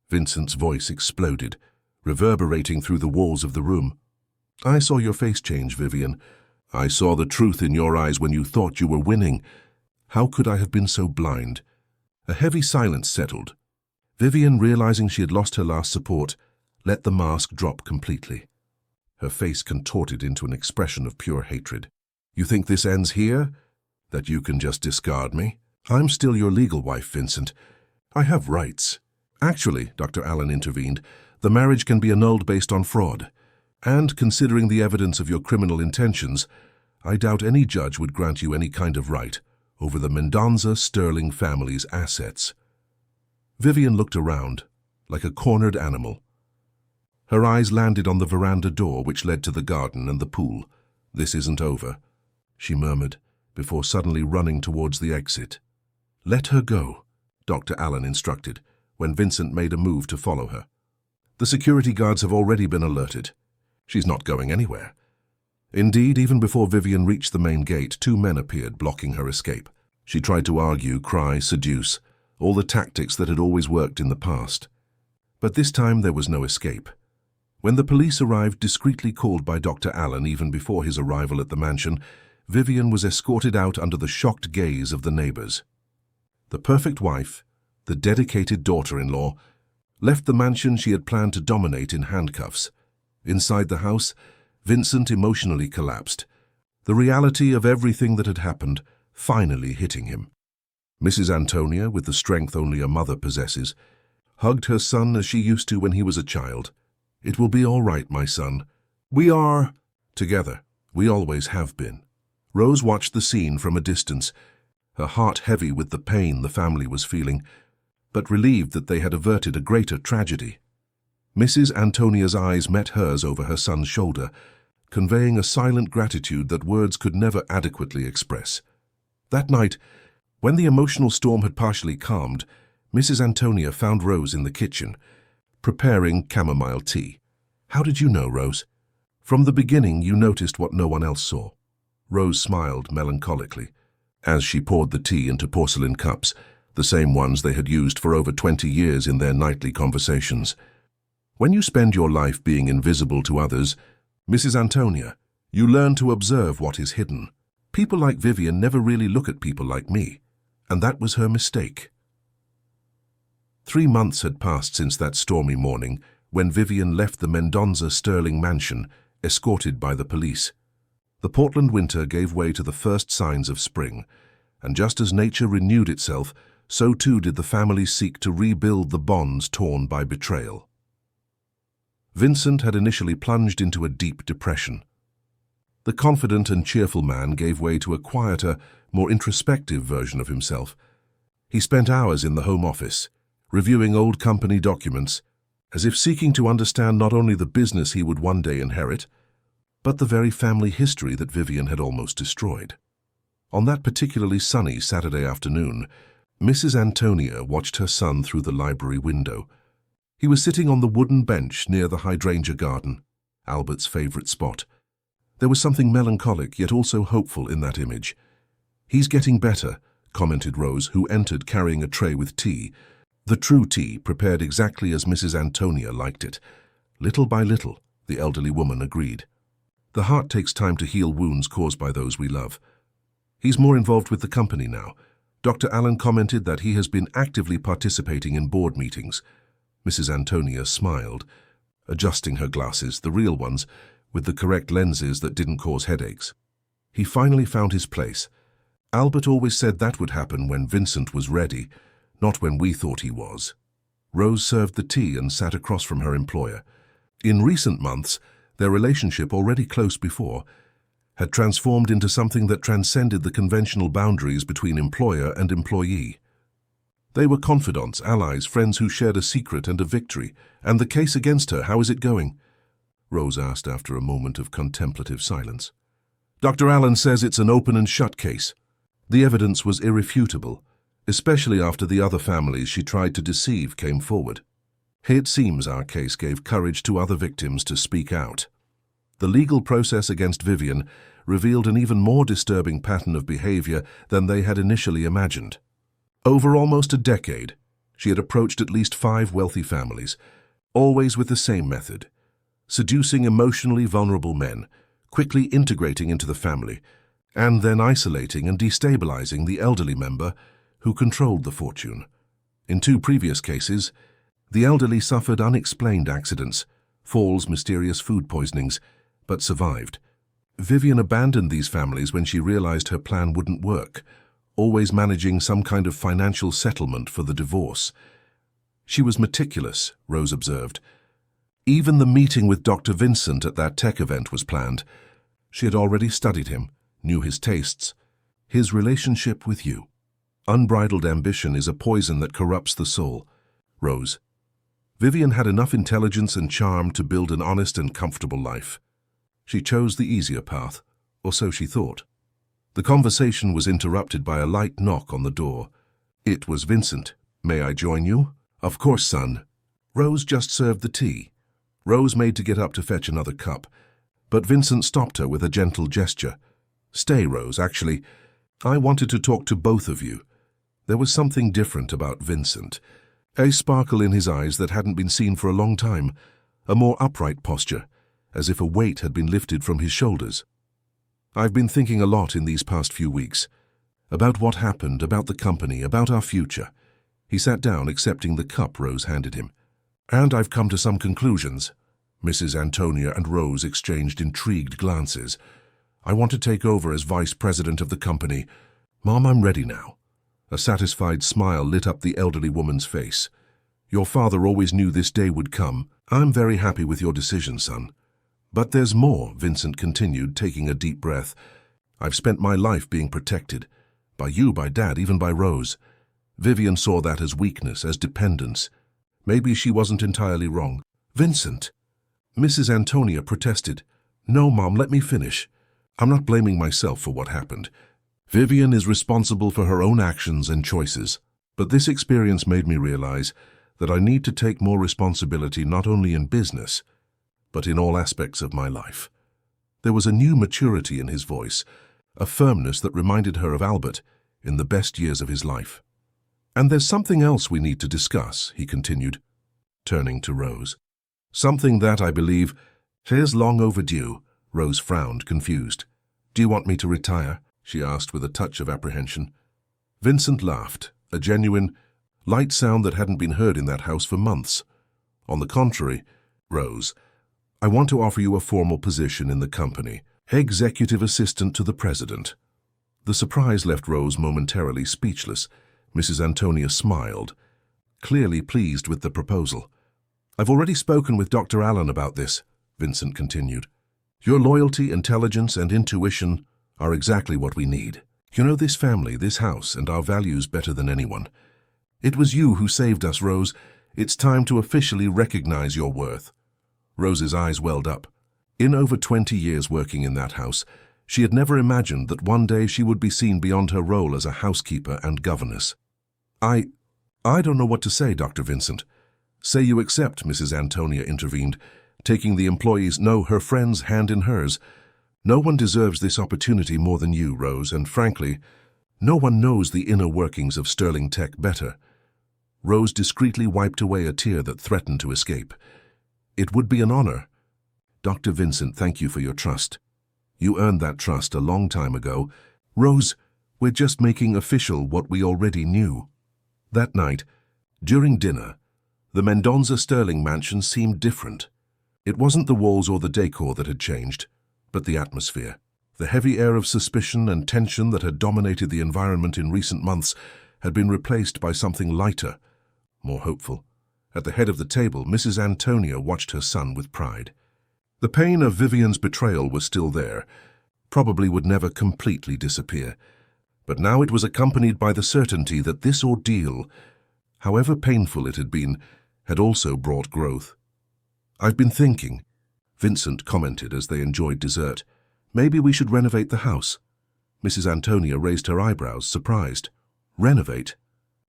Vincent's voice exploded, reverberating through the walls of the room. "I saw your face change, Vivian. I saw the truth in your eyes when you thought you were winning. How could I have been so blind?" A heavy silence settled. Vivian, realizing she had lost her last support, let the mask drop completely. Her face contorted into an expression of pure hatred. "You think this ends here? That you can just discard me? I'm still your legal wife, Vincent. I have rights." "Actually," Dr. Allen intervened, "the marriage can be annulled based on fraud. And, considering the evidence of your criminal intentions, I doubt any judge would grant you any kind of right over the Mendoza-Sterling family's assets." Vivian looked around, like a cornered animal. Her eyes landed on the veranda door which led to the garden and the pool. "This isn't over," she murmured, before suddenly running towards the exit. "Let her go," Dr. Allen instructed, when Vincent made a move to follow her. "The security guards have already been alerted. She's not going anywhere." Indeed, even before Vivian reached the main gate, 2 men appeared, blocking her escape. She tried to argue, cry, seduce, all the tactics that had always worked in the past. But this time there was no escape. When the police arrived, discreetly called by Dr. Allen even before his arrival at the mansion, Vivian was escorted out under the shocked gaze of the neighbors. the perfect wife, the dedicated daughter-in-law, left the mansion she had planned to dominate in handcuffs. Inside the house, Vincent emotionally collapsed, the reality of everything that had happened finally hitting him. Mrs. Antonia, with the strength only a mother possesses, hugged her son as she used to when he was a child. "It will be all right, my son. We are together. We always have been." Rose watched the scene from a distance, her heart heavy with the pain the family was feeling, but relieved that they had averted a greater tragedy. Mrs. Antonia's eyes met hers over her son's shoulder, conveying a silent gratitude that words could never adequately express. That night, when the emotional storm had partially calmed, Mrs. Antonia found Rose in the kitchen, preparing chamomile tea. "How did you know, Rose? From the beginning you noticed what no one else saw." Rose smiled melancholically as she poured the tea into porcelain cups, the same ones they had used for over 20 years in their nightly conversations. "When you spend your life being invisible to others, Mrs. Antonia, you learn to observe what is hidden. People like Vivian never really look at people like me, and that was her mistake." 3 months had passed since that stormy morning when Vivian left the Mendonza Sterling mansion, escorted by the police. The Portland winter gave way to the first signs of spring, and just as nature renewed itself, so too did the family seek to rebuild the bonds torn by betrayal. Vincent had initially plunged into a deep depression. The confident and cheerful man gave way to a quieter, more introspective version of himself. He spent hours in the home office, reviewing old company documents, as if seeking to understand not only the business he would one day inherit, but the very family history that Vivian had almost destroyed. On that particularly sunny Saturday afternoon, Mrs. Antonia watched her son through the library window. He was sitting on the wooden bench near the hydrangea garden, Albert's favorite spot. There was something melancholic yet also hopeful in that image. "He's getting better," commented Rose, who entered carrying a tray with tea. The true tea, prepared exactly as Mrs. Antonia liked it. "Little by little," the elderly woman agreed. "The heart takes time to heal wounds caused by those we love. He's more involved with the company now. Dr. Allen commented that he has been actively participating in board meetings." Mrs. Antonia smiled, adjusting her glasses, the real ones, with the correct lenses that didn't cause headaches. "He finally found his place. Albert always said that would happen when Vincent was ready, not when we thought he was." Rose served the tea and sat across from her employer. In recent months, their relationship, already close before, had transformed into something that transcended the conventional boundaries between employer and employee. They were confidants, allies, friends who shared a secret and a victory. "And the case against her, how is it going?" Rose asked after a moment of contemplative silence. "Dr. Allen says it's an open and shut case. The evidence was irrefutable, especially after the other families she tried to deceive came forward. It seems our case gave courage to other victims to speak out." The legal process against Vivian revealed an even more disturbing pattern of behavior than they had initially imagined. Over almost a decade, she had approached at least 5 wealthy families, always with the same method: seducing emotionally vulnerable men, quickly integrating into the family, and then isolating and destabilizing the elderly member who controlled the fortune. In 2 previous cases, the elderly suffered unexplained accidents, falls, mysterious food poisonings, but survived. Vivian abandoned these families when she realized her plan wouldn't work, always managing some kind of financial settlement for the divorce. She was meticulous, Rose observed. Even the meeting with Dr. Vincent at that tech event was planned. She had already studied him, knew his tastes, his relationship with you. Unbridled ambition is a poison that corrupts the soul. Rose. Vivian had enough intelligence and charm to build an honest and comfortable life. She chose the easier path, or so she thought. The conversation was interrupted by a light knock on the door. It was Vincent. "May I join you?" "Of course, son." Rose just served the tea. Rose made to get up to fetch another cup, but Vincent stopped her with a gentle gesture. "Stay, Rose, actually. I wanted to talk to both of you." There was something different about Vincent, a sparkle in his eyes that hadn't been seen for a long time, a more upright posture, as if a weight had been lifted from his shoulders. "I've been thinking a lot in these past few weeks About what happened, about the company, about our future. He sat down, accepting the cup Rose handed him. "And I've come to some conclusions." Mrs. Antonia and Rose exchanged intrigued glances. "I want to take over as vice president of the company. Mom, I'm ready now." A satisfied smile lit up the elderly woman's face. "Your father always knew this day would come. I'm very happy with your decision, son." "But there's more," Vincent continued, taking a deep breath. "I've spent my life being protected. By you, by Dad, even by Rose. Vivian saw that as weakness, as dependence. Maybe she wasn't entirely wrong." "Vincent!" Mrs. Antonia protested. "No, Mom, let me finish. I'm not blaming myself for what happened. Vivian is responsible for her own actions and choices. But this experience made me realize that I need to take more responsibility not only in business, but in all aspects of my life." There was a new maturity in his voice, a firmness that reminded her of Albert in the best years of his life. "And there's something else we need to discuss," he continued, turning to Rose. "Something that, I believe, is long overdue." Rose frowned, confused. "Do you want me to retire?" she asked with a touch of apprehension. Vincent laughed, a genuine, light sound that hadn't been heard in that house for months. "On the contrary, Rose, I want to offer you a formal position in the company, executive assistant to the president." The surprise left Rose momentarily speechless. Mrs. Antonia smiled, clearly pleased with the proposal. "I've already spoken with Dr. Allen about this," Vincent continued. "Your loyalty, intelligence, and intuition are exactly what we need. You know this family, this house, and our values better than anyone. It was you who saved us, Rose. It's time to officially recognize your worth." Rose's eyes welled up. In over 20 years working in that house, she had never imagined that one day she would be seen beyond her role as a housekeeper and governess. I don't know what to say, Dr. Vincent." "Say you accept," Mrs. Antonia intervened, taking the employee's, no, her friend's hand in hers. "No one deserves this opportunity more than you, Rose, and frankly, no one knows the inner workings of Sterling Tech better." Rose discreetly wiped away a tear that threatened to escape. "It would be an honor." "Dr. Vincent, thank you for your trust. You earned that trust a long time ago." "Rose, we're just making official what we already knew." That night, during dinner, the Mendonza Sterling mansion seemed different. It wasn't the walls or the decor that had changed, but the atmosphere. The heavy air of suspicion and tension that had dominated the environment in recent months had been replaced by something lighter, more hopeful. At the head of the table, Mrs. Antonia watched her son with pride. The pain of Vivian's betrayal was still there, probably would never completely disappear. But now it was accompanied by the certainty that this ordeal, however painful it had been, had also brought growth. "I've been thinking," Vincent commented as they enjoyed dessert, "maybe we should renovate the house." Mrs. Antonia raised her eyebrows, surprised. "Renovate?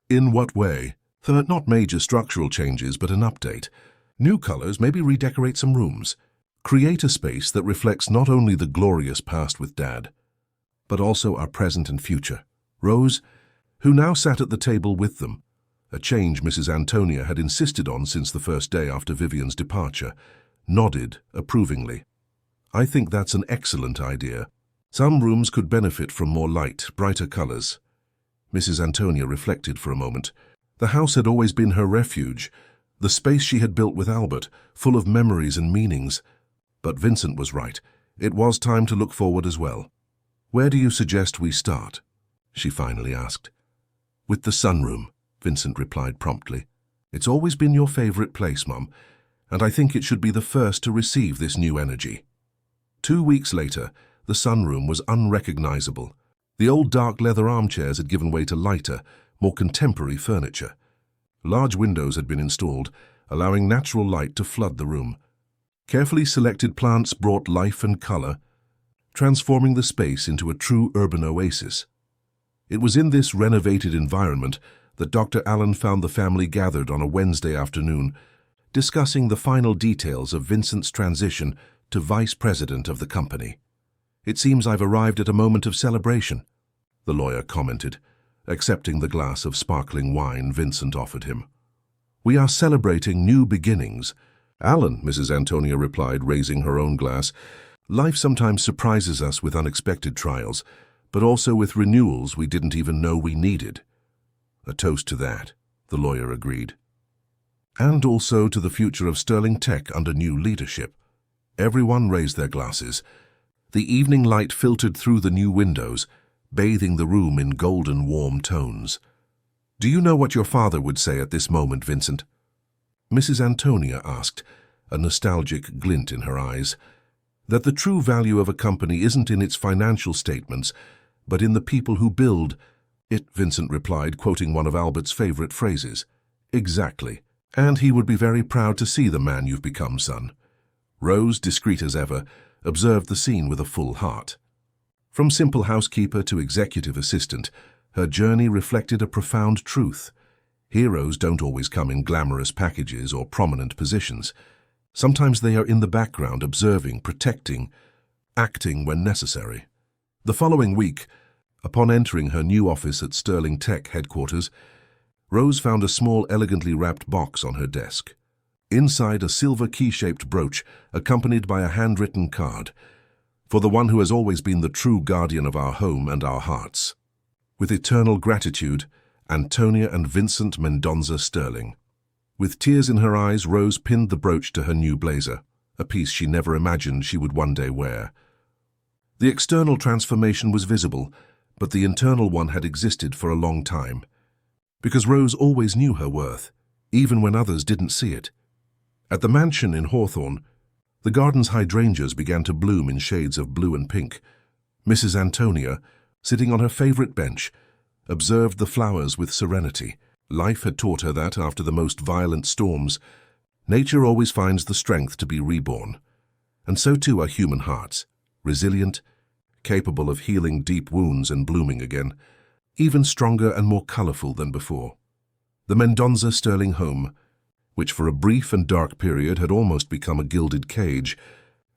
In what way?" "Not major structural changes, but an update. New colors, maybe redecorate some rooms. Create a space that reflects not only the glorious past with Dad, but also our present and future." Rose, who now sat at the table with them, a change Mrs. Antonia had insisted on since the first day after Vivian's departure, nodded approvingly. "I think that's an excellent idea. Some rooms could benefit from more light, brighter colors." Mrs. Antonia reflected for a moment. The house had always been her refuge, the space she had built with Albert, full of memories and meanings. But Vincent was right. It was time to look forward as well. "Where do you suggest we start?" she finally asked. "With the sunroom," Vincent replied promptly. "It's always been your favorite place, Mum, and I think it should be the first to receive this new energy." 2 weeks later, the sunroom was unrecognizable. The old dark leather armchairs had given way to lighter, more contemporary furniture. Large windows had been installed, allowing natural light to flood the room. Carefully selected plants brought life and color, transforming the space into a true urban oasis. It was in this renovated environment that Dr. Allen found the family gathered on a Wednesday afternoon, discussing the final details of Vincent's transition to vice president of the company. "It seems I've arrived at a moment of celebration," the lawyer commented, accepting the glass of sparkling wine Vincent offered him. "We are celebrating new beginnings." "Allen," Mrs. Antonia replied, raising her own glass, "life sometimes surprises us with unexpected trials, but also with renewals we didn't even know we needed. A toast to that, the lawyer agreed. And also to the future of Sterling Tech under new leadership. Everyone raised their glasses. The evening light filtered through the new windows, bathing the room in golden warm tones. "Do you know what your father would say at this moment, Vincent?" Mrs. Antonia asked, a nostalgic glint in her eyes. "That the true value of a company isn't in its financial statements, but in the people who build it," Vincent replied, quoting one of Albert's favorite phrases. "Exactly. And he would be very proud to see the man you've become, son." Rose, discreet as ever, observed the scene with a full heart. From simple housekeeper to executive assistant, her journey reflected a profound truth. Heroes don't always come in glamorous packages or prominent positions. Sometimes they are in the background, observing, protecting, acting when necessary. The following week, upon entering her new office at Sterling Tech headquarters, Rose found a small, elegantly wrapped box on her desk. Inside, a silver key-shaped brooch, accompanied by a handwritten card. "For the one who has always been the true guardian of our home and our hearts. With eternal gratitude, Antonia and Vincent Mendonza Sterling." With tears in her eyes, Rose pinned the brooch to her new blazer, a piece she never imagined she would one day wear. The external transformation was visible, but the internal one had existed for a long time. Because Rose always knew her worth, even when others didn't see it. At the mansion in Hawthorne, the garden's hydrangeas began to bloom in shades of blue and pink. Mrs. Antonia, sitting on her favorite bench, observed the flowers with serenity. Life had taught her that, after the most violent storms, nature always finds the strength to be reborn. And so too are human hearts, resilient, capable of healing deep wounds and blooming again, even stronger and more colorful than before. The Mendonza Sterling home, which for a brief and dark period had almost become a gilded cage,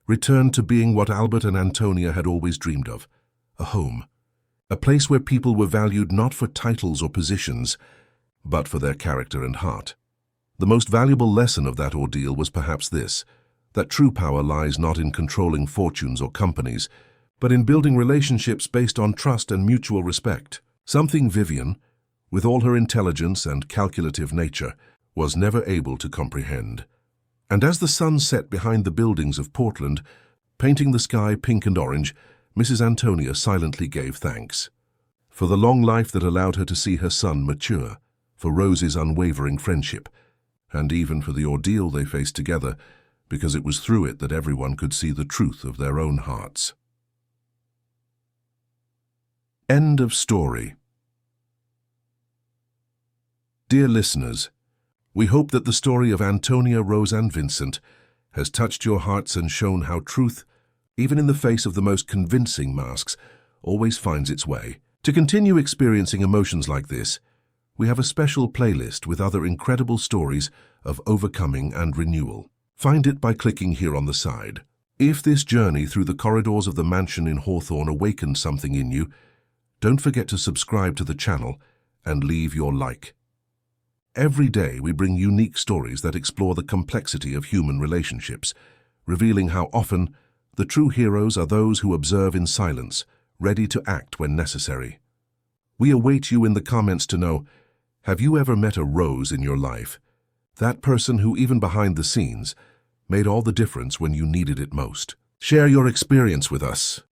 returned to being what Albert and Antonia had always dreamed of, a home. A place where people were valued not for titles or positions, but for their character and heart. The most valuable lesson of that ordeal was perhaps this, that true power lies not in controlling fortunes or companies, but in building relationships based on trust and mutual respect. Something Vivian, with all her intelligence and calculative nature, was never able to comprehend. And as the sun set behind the buildings of Portland, painting the sky pink and orange, Mrs. Antonia silently gave thanks. For the long life that allowed her to see her son mature, for Rose's unwavering friendship, and even for the ordeal they faced together, because it was through it that everyone could see the truth of their own hearts. End of story. Dear listeners, we hope that the story of Antonia, Rose, and Vincent has touched your hearts and shown how truth, even in the face of the most convincing masks, always finds its way. To continue experiencing emotions like this, we have a special playlist with other incredible stories of overcoming and renewal. Find it by clicking here on the side. If this journey through the corridors of the mansion in Hawthorne awakened something in you, don't forget to subscribe to the channel and leave your like. Every day we bring unique stories that explore the complexity of human relationships, revealing how often the true heroes are those who observe in silence, ready to act when necessary. We await you in the comments to know, have you ever met a Rose in your life? That person who, even behind the scenes, made all the difference when you needed it most. Share your experience with us.